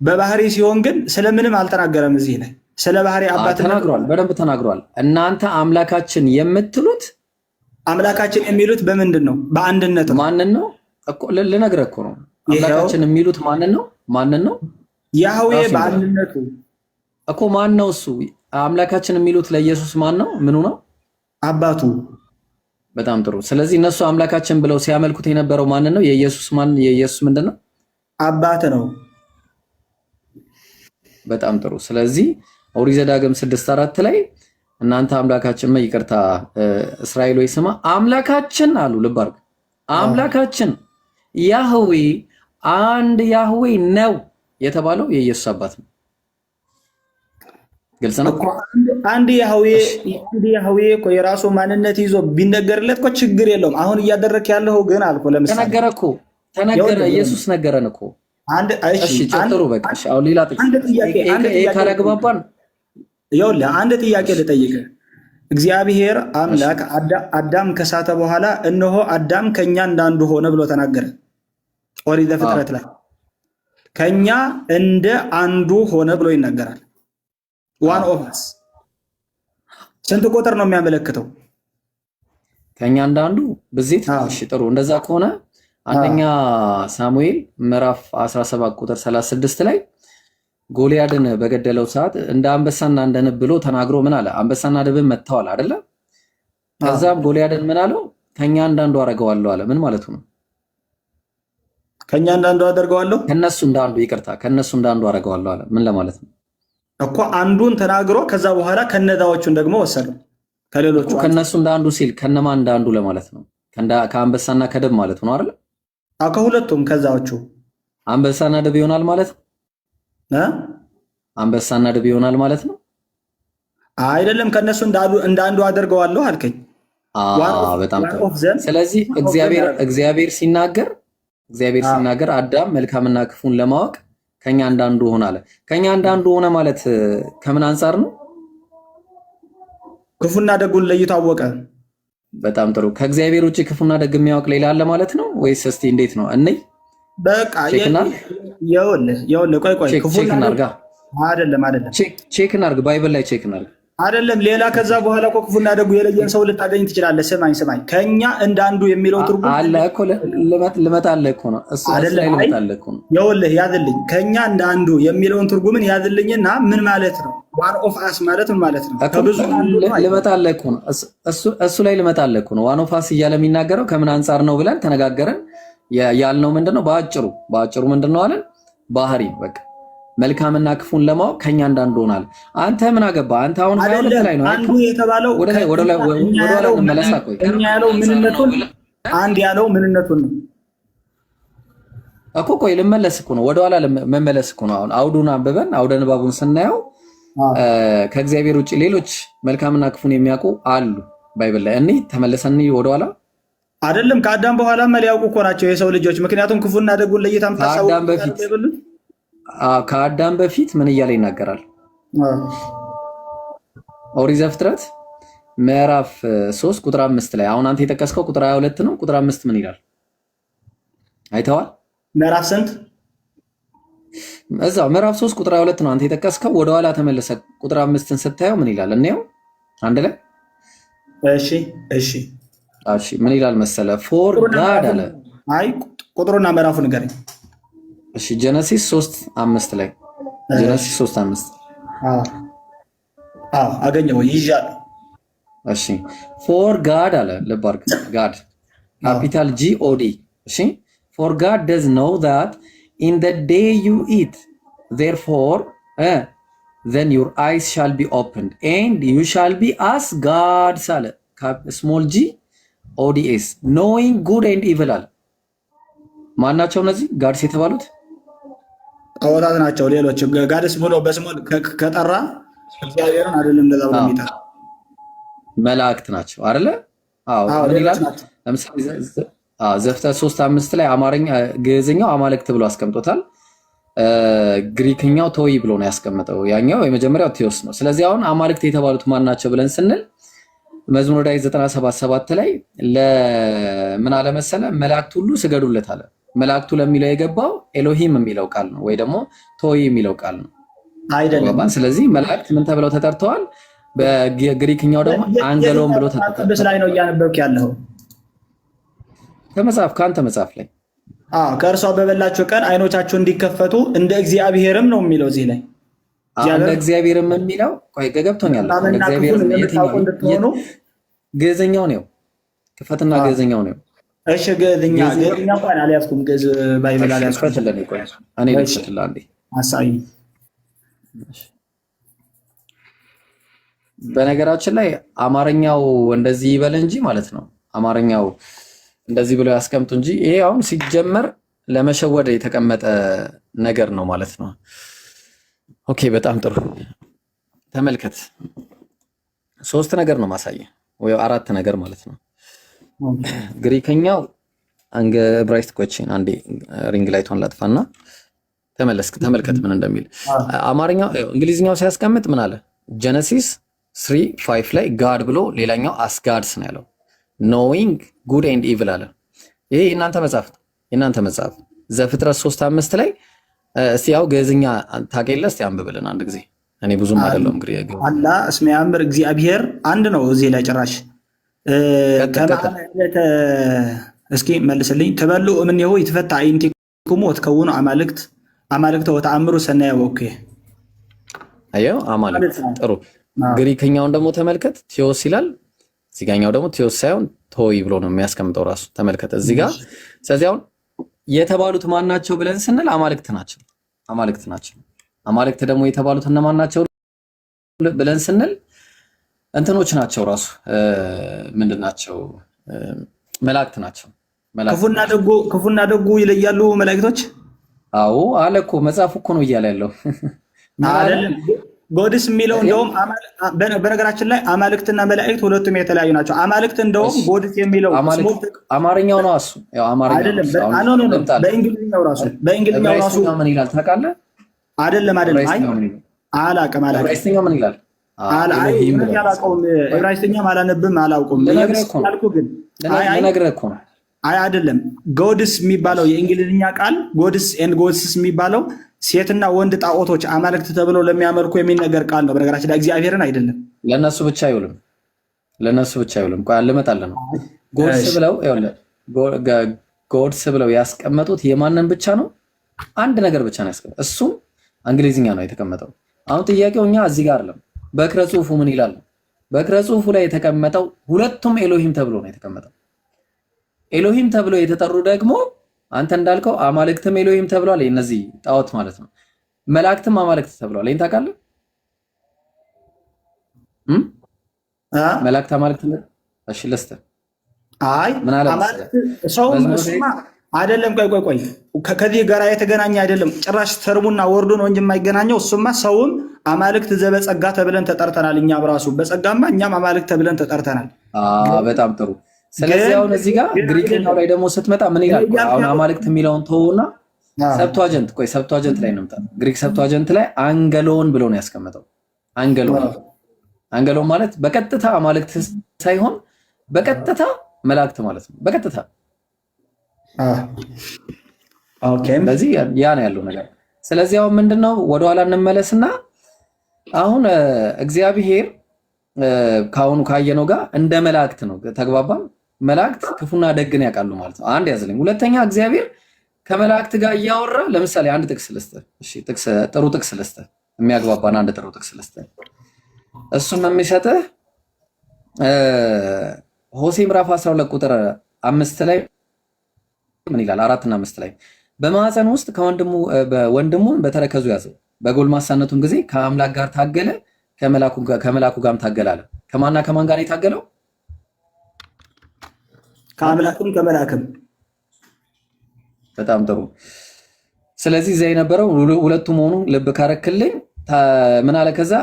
በባህሪ ሲሆን ግን ስለምንም አልተናገረም። እዚህ ላይ ስለ ባህሪ አባትነት ተናግሯል፣ በደንብ ተናግሯል። እናንተ አምላካችን የምትሉት አምላካችን የሚሉት በምንድን ነው? በአንድነት ነው። ማንን ነው እኮ ልነግርህ እኮ ነው። አምላካችን የሚሉት ማንን ነው? ማንን ነው? ያህዌ በአንድነቱ እኮ ማን ነው እሱ? አምላካችን የሚሉት ለኢየሱስ ማን ነው? ምኑ ነው? አባቱ። በጣም ጥሩ። ስለዚህ እነሱ አምላካችን ብለው ሲያመልኩት የነበረው ማንን ነው? የኢየሱስ ምንድን ነው? አባት ነው። በጣም ጥሩ። ስለዚህ ኦሪት ዘዳግም 6:4 ላይ እናንተ አምላካችን ይቅርታ እስራኤሎች ስማ አምላካችን አሉ። ልብ አድርግ። አምላካችን ያህዌ አንድ ያህዌ ነው የተባለው የኢየሱስ አባት ነው። ግልጽ ነው። አንድ ያህዌ እኮ የራሱ ማንነት ይዞ ቢነገርለት እኮ ችግር የለውም። አሁን እያደረክ ያለው ግን አልኩ። ለምሳሌ ተነገረ እየሱስ ነገረን እኮ። እሺ ጥሩ በቃ። እሺ አሁን ሌላ ካላግባባን ይኸውልህ አንድ ጥያቄ ልጠይቅህ። እግዚአብሔር አምላክ አዳም ከሳተ በኋላ እነሆ አዳም ከኛ እንዳንዱ ሆነ ብሎ ተናገረ። ኦሪት ዘፍጥረት ላይ ከኛ እንደ አንዱ ሆነ ብሎ ይናገራል። ዋን ኦፍ አስ ስንት ቁጥር ነው የሚያመለክተው? ከኛ እንዳንዱ ብዜት። እሺ ጥሩ። እንደዛ ከሆነ አንደኛ ሳሙኤል ምዕራፍ 17 ቁጥር 36 ላይ ጎልያድን በገደለው ሰዓት እንደ አንበሳና እንደ ንብ ብሎ ተናግሮ ምን አለ? አንበሳና ንብን መጥተዋል አይደለ? ከዛም ጎልያድን ምን አለው? ከኛ እንዳንዱ አደርገዋለሁ አለ። ምን ማለቱ ነው? ከኛ እንዳንዱ አደርገዋለሁ፣ ከነሱ እንዳንዱ ይቅርታ፣ ከነሱ እንዳንዱ አደርገዋለሁ አለ። ምን ለማለት ነው እኮ? አንዱን ተናግሮ ከዛ በኋላ ከነዛዎቹን ደግሞ ወሰዱ። ከሌሎቹ ከነሱ እንዳንዱ ሲል ከነማን እንዳንዱ ለማለት ነው? ከአንበሳና ከድብ ማለት ነው አይደል? ከሁለቱም ከዛዎቹ አንበሳና ድብ ይሆናል ማለት ነው። አንበሳና ድብ ይሆናል ማለት ነው አይደለም? ከነሱ እንዳንዱ አደርገዋለሁ አልከኝ። በጣም ጥሩ። ስለዚህ እግዚአብሔር ሲናገር አዳም መልካምና ክፉን ለማወቅ ከኛ እንዳንዱ ሆነ አለ። ከኛ እንዳንዱ ሆነ ማለት ከምን አንፃር ነው? ክፉና ደጉን ለይቶ አወቀ። በጣም ጥሩ። ከእግዚአብሔር ውጭ ክፉና ደግ የሚያውቅ ሌላ አለ ማለት ነው ወይስ? እስቲ እንዴት ነው? በቃ ይኸውልህ ቆይ ቼክ እናድርጋ። አይደለም ቼክ እናድርግ፣ ባይብል ላይ ቼክ እናድርግ። አይደለም ሌላ ከዛ በኋላ እኮ ክፉና ደጉ የለየን ሰው ልታገኝ ትችላለህ። ስማኝ ከኛ እንዳንዱ የሚለው ትርጉም አለ እኮ ልመጣልህ እኮ ነው። እሱ ላይ ልመጣልህ እኮ ነው። ይኸውልህ ያዝልኝ፣ ከኛ እንዳንዱ የሚለውን ትርጉምን ያዝልኝና ምን ማለት ነው? ዋን ኦፍ አስ ማለት ምን ማለት ነው? ከብዙ ልመጣልህ እኮ ነው። እሱ ላይ ልመጣልህ እኮ ነው። ዋን ኦፍ አስ እያለ የሚናገረው ከምን አንጻር ነው ብለን ተነጋገረን። ያልነው ምንድነው? በአጭሩ ምንድነው አለን? ባህሪ በቃ መልካምና ክፉን ለማወቅ ከኛ እንዳንዱ ሆናል። አንተ ምን አገባ? አንተ አሁን 22 ላይ ነው አንዱ የተባለው ወደ ኋላ እንመለስ። እኛ ያለው ምንነቱን አንድ ያለው ምንነቱን ነው እኮ። ቆይ ልመለስ እኮ ነው፣ ወደ ኋላ መመለስ እኮ ነው። አሁን አውዱን አንብበን አውደ ንባቡን ስናየው ከእግዚአብሔር ውጭ ሌሎች መልካምና ክፉን የሚያውቁ አሉ ባይብል ላይ። እኔ ተመለሰን ወደ ኋላ አይደለም ከአዳም በኋላ ሊያውቁ እኮ ናቸው የሰው ልጆች። ምክንያቱም ክፉና ደጉን ለይታም ከአዳም በፊት ምን እያለ ይናገራል? ኦሪት ዘፍጥረት ምዕራፍ 3 ቁጥር 5 ላይ አሁን አንተ የጠቀስከው ቁጥር 22 ነው። ቁጥር 5 ምን ይላል አይተዋል? ምዕራፍ ስንት? እዛው ምዕራፍ 3 ቁጥር 22 ነው አንተ የጠቀስከው። ወደ ኋላ ተመለሰ ቁጥር 5ን ስታየው ምን ይላል? እንየው አንድ ላይ። እሺ ምን ይላል መሰለ? ፎር ጋድ አለ። አይ ቁጥሩና ምዕራፉ ንገረኝ። እሺ ጀነሲስ 3:5 ላይ ጀነሲስ 3:5 አገኘው ይዣለሁ። እሺ ፎር ጋድ አለ። ልብ አድርግ፣ ጋድ ካፒታል GOD። እሺ ፎር ጋድ does know that in the day you eat therefore then your eyes shall be opened and you shall be as gods አለ። small g ODS knowing good and evil አለ። ማናቸው እነዚህ ጋድስ የተባሉት? ጣዖታት ናቸው። ሌሎች ጋድስ ብሎ በስሙ ከጠራ እግዚአብሔርን አይደለም እንደዛ ብሎ የሚጠራ መላእክት ናቸው አይደለ? ምን ይላል? ለምሳሌ ዘፍጥረት 3:5 ላይ አማርኛ ግዕዝኛው አማልክት ብሎ አስቀምጦታል። ግሪክኛው ቶይ ብሎ ነው ያስቀመጠው። ያኛው የመጀመሪያው ቴዎስ ነው። ስለዚህ አሁን አማልክት የተባሉት ማናቸው ብለን ስንል መዝሙረ ዳዊት 97:7 ላይ ለምን አለ መሰለ? መላእክት ሁሉ ስገዱለት አለ። መላእክቱ ለሚለው የገባው ኤሎሂም የሚለው ቃል ነው ወይ ደግሞ ቶይ የሚለው ቃል ነው አይደለም። ስለዚህ መላእክት ምን ተብለው ተጠርተዋል? በግሪክኛው ደግሞ አንገሎም ብሎ ተጠርተዋል። ቅዱስ ላይ ነው እያነበብክ ያለው ከአንተ መጽሐፍ ላይ። ከእርሷ በበላችሁ ቀን አይኖቻችሁ እንዲከፈቱ እንደ እግዚአብሔርም ነው የሚለው እዚህ ላይ እንደ እግዚአብሔርም የሚለው ቆይ ገብቶኛል። ግዕዝኛው ነው ክፈትና ግዕዝኛው ነው። እሺ ግዕዝኛ እንኳን አልያዝኩም። ግዕዝ ባይብል አልያዝኩም። እኔ ልፈትልህ አንዴ አሳይ። በነገራችን ላይ አማርኛው እንደዚህ ይበል እንጂ ማለት ነው። አማርኛው እንደዚህ ብሎ ያስቀምጡ እንጂ ይሄ አሁን ሲጀመር ለመሸወድ የተቀመጠ ነገር ነው ማለት ነው። ኦኬ በጣም ጥሩ ተመልከት። 3 ነገር ነው ማሳየህ ወይ 4 ነገር ማለት ነው። ግሪከኛው ዕብራይስጥ ኮችን አንዴ ሪንግ ላይቷን ላጥፋና ተመልከት ምን እንደሚል። አማርኛው እንግሊዝኛው ሲያስቀምጥ ምን አለ? ጀነሲስ 3:5 ላይ ጋድ ብሎ ሌላኛው አስጋድስ ነው ያለው። ኖዊንግ ጉድ ኤንድ ኢቭል አለ። ይሄ የእናንተ መጽሐፍ ዘፍጥረት 3:5 ላይ እስቲ ያው ግዕዝኛ ታውቂያለሽ? እስቲ አንብብልን አንድ ጊዜ። እኔ ብዙም አይደለም እንግዲህ አላ እስመ ያምር እግዚአብሔር አንድ ነው እዚህ ላይ ጭራሽ እስኪ መልስልኝ። ተበሉ እምኔሁ ይትፈታ አይንቲኩሙ ወትከውኑ አማልክት ወተአምሩ ሰናየ ወኩ። አየው አማልክት ጥሩ። ግሪክኛውን ደግሞ ተመልከት፣ ቴዎስ ይላል። እዚጋኛው ደግሞ ቴዎስ ሳይሆን ቶይ ብሎ ነው የሚያስቀምጠው ራሱ። ተመልከት እዚህ ጋር። ስለዚህ አሁን የተባሉት ማን ናቸው ብለን ስንል አማልክት ናቸው። አማልክት ደግሞ የተባሉት እነማን ናቸው ብለን ስንል እንትኖች ናቸው ራሱ ምንድን ናቸው? መላእክት ናቸው። ክፉና ደጉ ይለያሉ መላእክቶች። አዎ አለ እኮ መጽሐፉ እኮ ነው እያለ ያለው አይደለም። ጎድስ የሚለው እንደውም በነገራችን ላይ አማልክትና መላእክት ሁለቱም የተለያዩ ናቸው። አማልክት እንደውም ጎድስ የሚለው አማርኛው ነው እሱ። ያው አማርኛው አይደለም። በእንግሊዝኛው ራሱ ምን ይላል ታውቃለህ? አይደለም። አይ አላውቅም። ዕብራይስጥኛው ምን ይላል? ዕብራይስጥኛም አላነብም አላውቅም። ልነግርህ እኮ ነው። አይ አይደለም። ጎድስ የሚባለው የእንግሊዝኛ ቃል ጎድስ ኤንድ ጎድስስ የሚባለው ሴትና ወንድ ጣዖቶች አማልክት ተብለው ለሚያመልኩ የሚነገር ቃል ነው። በነገራችን ላይ እግዚአብሔርን አይደለም። ለነሱ ብቻ አይውልም። ለነሱ ብቻ አይውልም። ቆይ ልመጣልህ ነው። ጎድስ ብለው ጎድስ ብለው ያስቀመጡት የማንን ብቻ ነው? አንድ ነገር ብቻ ነው ያስቀመጡት። እሱም እንግሊዝኛ ነው የተቀመጠው። አሁን ጥያቄው እኛ እዚህ ጋር አይደለም። በክረ ጽሑፉ ምን ይላል? በክረ ጽሑፉ ላይ የተቀመጠው ሁለቱም ኤሎሂም ተብሎ ነው የተቀመጠው። ኤሎሂም ተብሎ የተጠሩ ደግሞ አንተ እንዳልከው አማልክትም ኤሎሂም ተብሏል። እነዚህ ጣዖት ማለት ነው። መላእክትም አማልክት ተብሏል። ይሄን ታውቃለህ? መላእክት አማልክት እሺ፣ ለስተ አይ አማልክት ሰው አይደለም። ቆይ ከዚህ ጋር የተገናኘ አይደለም። ጭራሽ ተርሙና ወርዱ ነው እንጂ የማይገናኘው። እሱማ ሰውም አማልክት ዘበጸጋ ተብለን ተጠርተናል። እኛም ራሱ በጸጋማ እኛም አማልክት ተብለን ተጠርተናል። በጣም ጥሩ። ስለዚህ አሁን እዚህ ጋር ግሪክኛው ላይ ደግሞ ስትመጣ ምን ይላል? አሁን አማልክት የሚለውን ተውና ሰብቷጀንት ላይ እንምጣ። ግሪክ ሰብቷጀንት ላይ አንገሎን ብሎ ነው ያስቀመጠው። አንገሎን ማለት በቀጥታ አማልክት ሳይሆን በቀጥታ መላእክት ማለት ነው። በቀጥታ ስለዚህ ያ ነው ያለው ነገር። ስለዚህ አሁን ምንድነው ወደኋላ እንመለስና አሁን እግዚአብሔር ካሁኑ ካየነው ጋር እንደ መላእክት ነው። ተግባባን? መላእክት ክፉና ደግን ያውቃሉ ማለት ነው። አንድ ያዝልኝ። ሁለተኛ እግዚአብሔር ከመላእክት ጋር እያወራ ለምሳሌ አንድ ጥቅስ ልስጥህ። እሺ፣ ጥሩ ጥቅስ ልስጥህ፣ የሚያግባባን አንድ ጥሩ ጥቅስ ልስጥህ። እሱም የሚሰጥህ ሆሴዕ ምዕራፍ 12 ቁጥር 5 ላይ ምን ይላል? 4 እና 5 ላይ በማህፀን ውስጥ ወንድሙን በተረከዙ ያዘው፣ በጎልማሳነቱም ጊዜ ከአምላክ ጋር ታገለ፣ ከመላኩ ጋርም ታገለ አለ። ከማንና ከማን ጋር የታገለው? ከአምላክም ከመላክም። በጣም ጥሩ። ስለዚህ እዚያ የነበረው ሁለቱ መሆኑን ልብ ካረክልኝ ምን አለ? ከዛ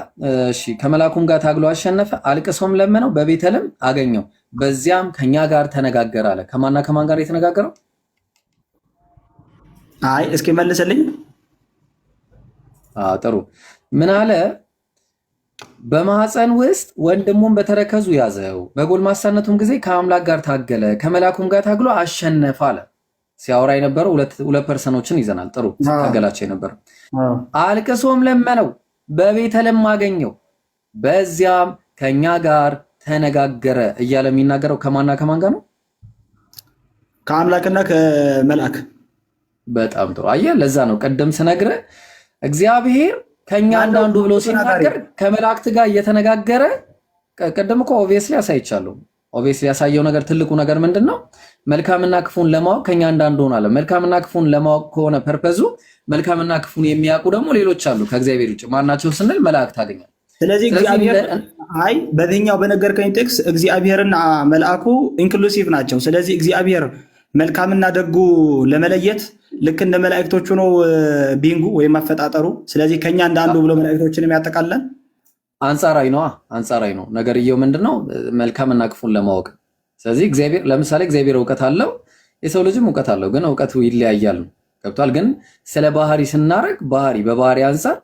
እሺ ከመላኩም ጋር ታግሎ አሸነፈ፣ አልቅሶም ለመነው፣ በቤተልም አገኘው፣ በዚያም ከኛ ጋር ተነጋገረ አለ። ከማንና ከማን ጋር የተነጋገረው? አይ እስኪ መልስልኝ። ጥሩ። ምን አለ? በማህፀን ውስጥ ወንድሙን በተረከዙ ያዘው፣ በጎልማሳነቱም ጊዜ ከአምላክ ጋር ታገለ፣ ከመላኩም ጋር ታግሎ አሸነፈ አለ። ሲያወራ የነበረው ሁለት ፐርሰኖችን ይዘናል። ጥሩ ታገላቸው የነበረው አልቅሶም ለመነው፣ በቤተልም አገኘው፣ በዚያም ከኛ ጋር ተነጋገረ እያለ የሚናገረው ከማንና ከማን ጋር ነው? ከአምላክና ከመልአክ። በጣም ጥሩ። አየህ፣ ለዛ ነው ቀደም ስነግርህ እግዚአብሔር ከኛ አንዳንዱ ብሎ ሲናገር ከመላእክት ጋር እየተነጋገረ ቀደም እኮ ኦብቪየስሊ አሳይቻለሁ። ኦብቪየስሊ ያሳየው ነገር ትልቁ ነገር ምንድነው? መልካምና ክፉን ለማወቅ ከኛ አንዳንዱ ሆናለ። መልካምና ክፉን ለማወቅ ከሆነ ፐርፐዙ መልካምና ክፉን የሚያውቁ ደግሞ ሌሎች አሉ ከእግዚአብሔር ውጭ። ማናቸው ስንል መላእክት አገኛል። ስለዚህ እግዚአብሔር በዚህኛው በነገርከኝ ጥቅስ እግዚአብሔርና መልአኩ ኢንክሉሲቭ ናቸው። ስለዚህ እግዚአብሔር መልካምና ደጉ ለመለየት ልክ እንደ መላእክቶቹ ነው ቢንጉ ወይም አፈጣጠሩ። ስለዚህ ከኛ አንዳንዱ ብሎ መላእክቶችንም ያጠቃላል። አንጻራዊ ነው ነገርየው። ምንድነው? መልካምና ክፉን ለማወቅ። ስለዚህ እግዚአብሔር ለምሳሌ እግዚአብሔር እውቀት አለው፣ የሰው ልጅም እውቀት አለው፣ ግን እውቀቱ ይለያያል። ገብቷል? ግን ስለ ባህሪ ስናረግ በባህሪ አንጻር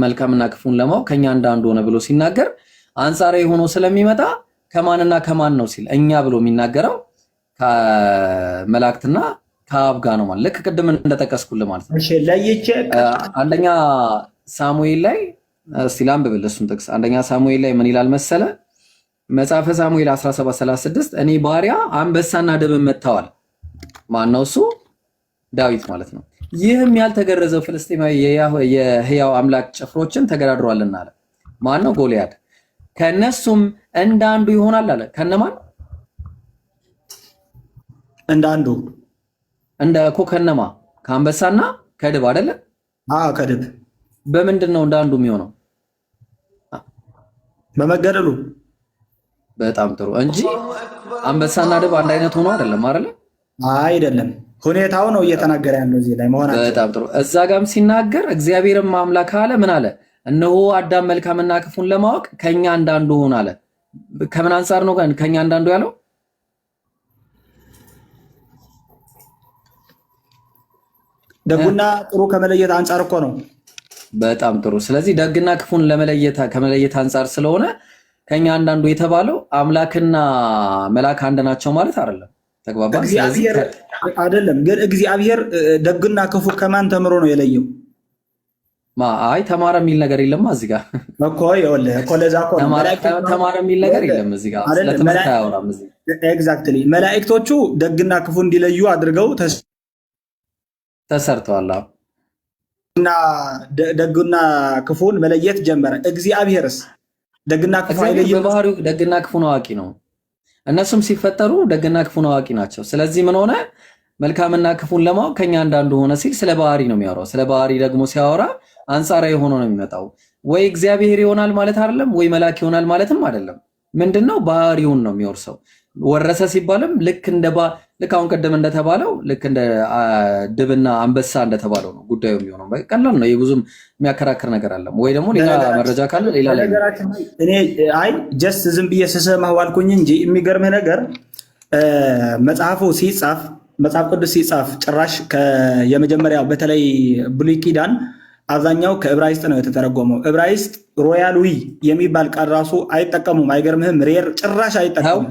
መልካምና ክፉን ለማወቅ ከኛ አንዳንዱ ሆነ ብሎ ሲናገር አንጻራዊ ሆኖ ስለሚመጣ ከማንና ከማን ነው ሲል እኛ ብሎ የሚናገረው ከመላእክትና ከአብ ጋር ነው ማለት ልክ ቅድም እንደጠቀስኩልህ ማለት ነው። እሺ ለይቼ አንደኛ ሳሙኤል ላይ እስቲ ላንብብል እሱን ጥቅስ። አንደኛ ሳሙኤል ላይ ምን ይላል መሰለ? መጽሐፈ ሳሙኤል 17:36 እኔ ባሪያ አንበሳና ድብን መታዋል። ማን ነው እሱ? ዳዊት ማለት ነው። ይህም ያልተገረዘው ፍልስጤማዊ የሕያው አምላክ ጭፍሮችን ተገዳድሯልና አለ። ማን ነው? ጎልያድ። ከነሱም እንዳንዱ ይሆናል አለ። ከነማን? እንዳንዱ ከነማ? ከአንበሳና ከድብ አይደለ? ከድብ። በምንድን ነው እንዳንዱ የሚሆነው? በመገደሉ። በጣም ጥሩ እንጂ አንበሳና ድብ አንድ አይነት ሆኖ አይደለም አይደለ? አይደለም። ሁኔታው ነው እየተናገረ ያለው እዚህ ላይ መሆናቸው። በጣም ጥሩ። እዛ ጋም ሲናገር እግዚአብሔርም አምላክ አለ ምን አለ? እነሆ አዳም መልካምና ክፉን ለማወቅ ከኛ አንዳንዱ ሆነ አለ። ከምን አንፃር ነው ከኛ አንዳንዱ ያለው? ደጉና ጥሩ ከመለየት አንጻር እኮ ነው። በጣም ጥሩ። ስለዚህ ደግና ክፉን ከመለየት አንጻር ስለሆነ ከኛ አንዳንዱ የተባለው አምላክና መልአክ አንድ ናቸው ማለት አይደለም። ተግባባን። ስለዚህ እግዚአብሔር አይደለም ግን እግዚአብሔር ደግና ክፉ ከማን ተምሮ ነው የለየው? አይ ተማረ የሚል ነገር የለም እዚህ ጋር እኮ ይኸውልህ እኮ ለዛ እኮ ተማረ የሚል ነገር የለም እዚህ ጋር። ስለ ትምህርት አያወራም እዚህ። ኤግዛክትሊ መላእክቶቹ ደግና ክፉ እንዲለዩ አድርገው ተሰርተዋል እና ደግና ክፉን መለየት ጀመረ። እግዚአብሔርስ ደግና ክፉ አይለይም? በባህሪው ደግና ክፉን አዋቂ ነው። እነሱም ሲፈጠሩ ደግና ክፉን አዋቂ ናቸው። ስለዚህ ምን ሆነ? መልካምና ክፉን ለማወቅ ከኛ አንዳንዱ ሆነ ሲል ስለ ባህሪ ነው የሚያወራው። ስለ ባህሪ ደግሞ ሲያወራ አንጻራዊ ሆኖ ነው የሚመጣው። ወይ እግዚአብሔር ይሆናል ማለት አይደለም፣ ወይ መልአክ ይሆናል ማለትም አይደለም። ምንድነው? ባህሪውን ነው የሚወርሰው። ወረሰ ሲባልም ልክ አሁን ቀደም እንደተባለው ልክ እንደ ድብና አንበሳ እንደተባለው ነው ጉዳዩ የሚሆነው። ቀላል ነው። ብዙም የሚያከራክር ነገር አለም ወይ? ደግሞ ሌላ መረጃ ካለ ሌላ ላይ እኔ ጀስት ዝም ብዬ ስሰማህ ዋልኩኝ እንጂ የሚገርምህ ነገር መጽሐፍ ቅዱስ ሲጻፍ ጭራሽ የመጀመሪያው በተለይ ብሉይ ኪዳን አብዛኛው ከዕብራይስጥ ነው የተተረጎመው። ዕብራይስጥ ሮያል ዊ የሚባል ቃል ራሱ አይጠቀሙም። አይገርምህም? ሬር ጭራሽ አይጠቀሙም።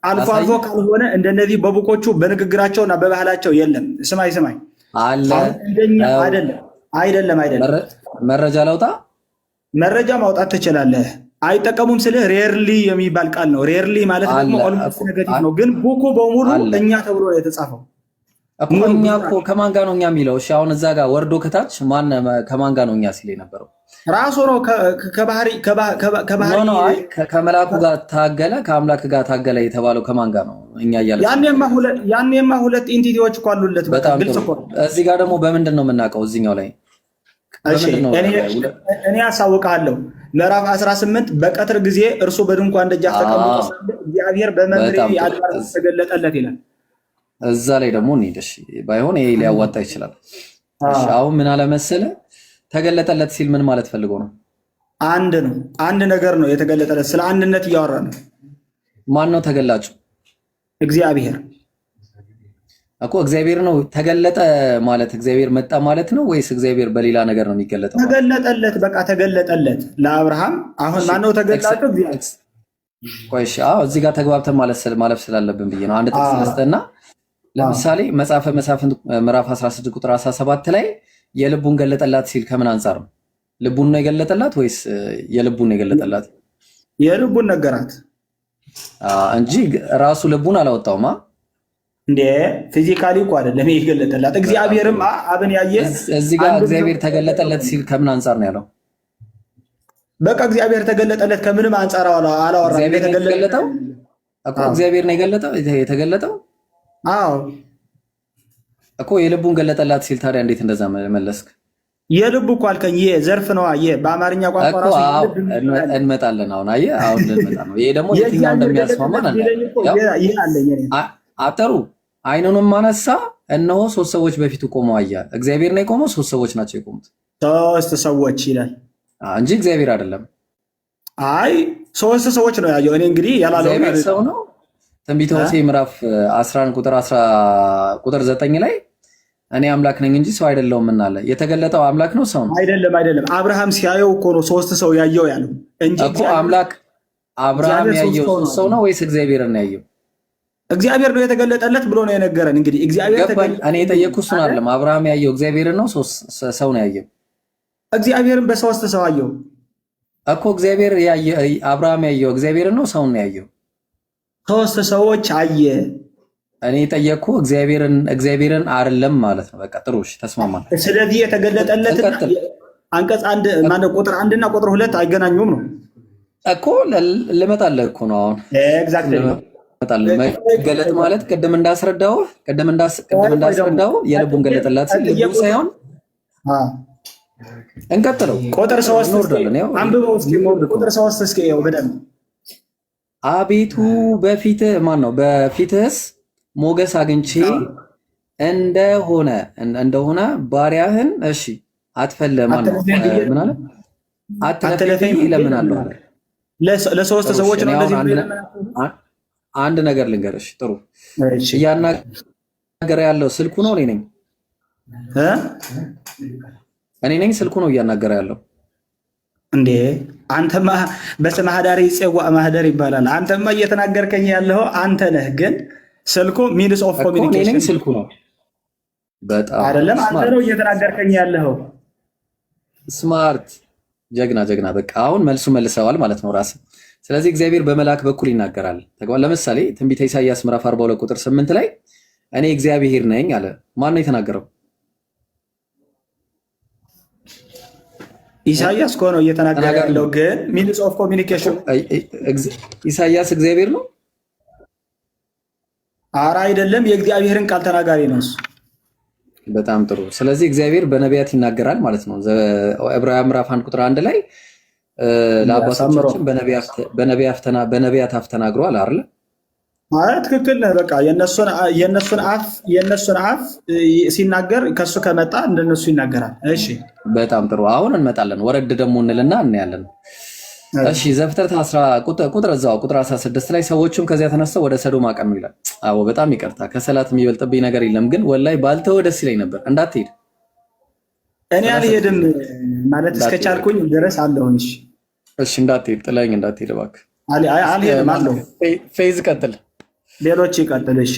አልፎ አልፎ ካልሆነ እንደነዚህ በቡቆቹ በንግግራቸውና በባህላቸው የለም። ስማይ አለ አይደለም። መረጃ ላውጣ። መረጃ ማውጣት ትችላለህ። አይጠቀሙም ስልህ ሬርሊ የሚባል ቃል ነው። ሬርሊ ማለት ደግሞ ኦልሞስት ኔጌቲቭ ነው። ግን ቡኩ በሙሉ እኛ ተብሎ ነው የተጻፈው። እኛ እኮ ከማን ጋር ነው እኛ የሚለው? እሺ አሁን እዛ ጋር ወርዶ ከታች ከማን ጋር ነው እኛ ሲል የነበረው? ራሱ ነው። ከባህሪ ከመላኩ ጋር ታገለ፣ ከአምላክ ጋር ታገለ የተባለው ከማን ጋር ነው? እኛ እያለ ያኔማ ሁለት ኢንቲቲዎች እኮ አሉለት። በጣም ግልጽ እኮ። እዚህ ጋር ደግሞ በምንድን ነው የምናውቀው? እዚህኛው ላይ እኔ አሳውቅሃለሁ። ምዕራፍ 18 በቀትር ጊዜ እርሱ በድንኳን ደጃፍ ተቀምጦ እግዚአብሔር በመምሬ አድባር ተገለጠለት ይላል። እዛ ላይ ደግሞ እንሂድ። እሺ ባይሆን ይሄ ሊያዋጣ ይችላል። እሺ አሁን ምን አለ መሰለህ? ተገለጠለት ሲል ምን ማለት ፈልጎ ነው? አንድ ነገር ነው የተገለጠለት። ስለ አንድነት እያወራ ነው። ማን ነው ተገላጩ? እግዚአብሔር እኮ እግዚአብሔር ነው። ተገለጠ ማለት እግዚአብሔር መጣ ማለት ነው ወይስ እግዚአብሔር በሌላ ነገር ነው የሚገለጠው? ተገለጠለት፣ በቃ ተገለጠለት ለአብርሃም። አሁን ማን ነው ተገላጩ? እግዚአብሔር። ቆይ እሺ፣ እዚህ ጋር ተግባብተን ማለፍ ስላለብን ብዬ ነው። አንድ ጥቅስ ልስጥና ለምሳሌ መጽሐፈ መሳፍንት ምዕራፍ 16 ቁጥር 17 ላይ የልቡን ገለጠላት ሲል ከምን አንጻር ነው? ልቡን ነው የገለጠላት ወይስ የልቡን ነው የገለጠላት? የልቡን ነገራት እንጂ ራሱ ልቡን አላወጣውማ። እንዴ ፊዚካሊ እኮ አይደለም የገለጠላት። እግዚአብሔርም አብን ያየ እዚህ ጋር እግዚአብሔር ተገለጠለት ሲል ከምን አንጻር ነው ያለው? በቃ እግዚአብሔር ተገለጠለት ከምንም አንጻር አላወራም። እግዚአብሔር ነው የገለጠው እኮ እግዚአብሔር ነው የተገለጠው። አዎ እኮ የልቡን ገለጠላት ሲል ታዲያ እንዴት እንደዛ መለስክ? የልቡ እኮ አልከኝ። ይሄ ዘርፍ ነው። አየህ በአማርኛ ቋንቋ ራሱ እንመጣለን። አሁን እንመጣ ነው። ይሄ ደግሞ የትኛው እንደሚያስማማን አጠሩ አይኑንም ማነሳ። እነሆ 3 ሰዎች በፊቱ ቆመው አየ። እግዚአብሔር ነው የቆመው? 3 ሰዎች ናቸው የቆሙት? 3 ሰዎች ይላል እንጂ እግዚአብሔር አይደለም። አይ 3 ሰዎች ነው ያየው። እኔ እንግዲህ ያላለው ሰው ነው። ትንቢተ ሆሴዕ ምዕራፍ 11 ቁጥር 9 ላይ እኔ አምላክ ነኝ እንጂ ሰው አይደለሁም እናለ። የተገለጠው አምላክ ነው ሰው ነው? አይደለም። አብርሃም ሲያየው እኮ ነው 3 ሰው ያየው ያለው እንጂ እኮ አምላክ አብርሃም ያየው 3 ሰው ነው ወይስ እግዚአብሔር ነው ያየው? እግዚአብሔር ነው የተገለጠለት ብሎ ነው የነገረን። እንግዲህ እግዚአብሔር እኔ የጠየቅኩት እሱን አይደለም። አብርሃም ያየው እግዚአብሔር ነው ሰው ነው ያየው? እግዚአብሔርን በ3 ሰው አየው እኮ። እግዚአብሔር አብርሃም ያየው እግዚአብሔር ነው ሰው ነው ያየው? 3 ሰዎች አየ። እኔ ጠየቅኩ እግዚአብሔርን አይደለም ማለት ነው። በቃ ጥሩ እሺ፣ ተስማማን። ስለዚህ የተገለጠለት አንቀጽ 1 ማለት ቁጥር 1 እና ቁጥር 2 አይገናኙም ነው እኮ። ልመጣልህ እኮ ነው አሁን። ኤግዛክትሊ መገለጥ ማለት ቅድም እንዳስረዳው የልቡን ገለጠላት ሲል ልቡ ሳይሆን እንቀጥለው። ቁጥር 3 አንብበው እስኪ። ቁጥር 3 እስኪ ይኸው በደንብ አቤቱ በፊትህስ ሞገስ አግኝቼ እንደሆነ ባሪያህን እሺ አትለፈኝ እለምናለሁ አለ። ለ3 ሰዎች ነው እንደዚህ። አንድ ነገር ልንገርሽ። ጥሩ እያናገረ ያለው ስልኩ ነው? እኔ ነኝ ስልኩ ነው እያናገረ ያለው? እንዴ አንተማ በስመ ኀዳሪ ይጼዋዕ ማህደር ይባላል። አንተማ እየተናገርከኝ ያለው አንተ ነህ፣ ግን ስልኩ ሚንስ ኦፍ ኮሚኒኬሽን ስልኩ ነው። በጣም አይደለም አንተ ነው እየተናገርከኝ ያለው። ስማርት ጀግና። በቃ አሁን መልሱ መልሰዋል ማለት ነው ራስ። ስለዚህ እግዚአብሔር በመልአክ በኩል ይናገራል። ለምሳሌ ትንቢተ ኢሳይያስ ምዕራፍ 42 ቁጥር 8 ላይ እኔ እግዚአብሔር ነኝ አለ። ማን ነው የተናገረው? ኢሳይያስ እኮ ነው እየተናገረ ያለው፣ ግን ሚንስ ኦፍ ኮሚኒኬሽን ኢሳይያስ እግዚአብሔር ነው? ኧረ አይደለም፣ የእግዚአብሔርን ቃል ተናጋሪ ነው እሱ። በጣም ጥሩ። ስለዚህ እግዚአብሔር በነቢያት ይናገራል ማለት ነው። ዕብራውያን ምዕራፍ 1 ቁጥር 1 ላይ ለአባቶቻችን በነቢያት አፍ ተናግሯል አይደል? ትክክል ነህ። በቃ የእነሱን አፍ ሲናገር ከሱ ከመጣ እንደነሱ ይናገራል። እሺ በጣም ጥሩ። አሁን እንመጣለን፣ ወረድ ደግሞ እንልና እናያለን። እሺ ዘፍጥረት 10 ቁጥር 16 ላይ ሰዎቹም ከዚያ ተነስተው ወደ ሰዶም አቀኑ ይላል። አዎ በጣም ይቅርታ፣ ከሰላት የሚበልጥብኝ ነገር የለም፣ ግን ወላይ ባልተወ ደስ ይለኝ ነበር። እንዳትሄድ እኔ አልሄድም ማለት እስከቻልኩኝ ድረስ አለሁኝ። እሺ እንዳትሄድ፣ ጥለኸኝ እንዳትሄድ እባክህ። አልሄድም አለሁ። ፌዝ ቀጥል፣ ሌሎች ይቀጥል። እሺ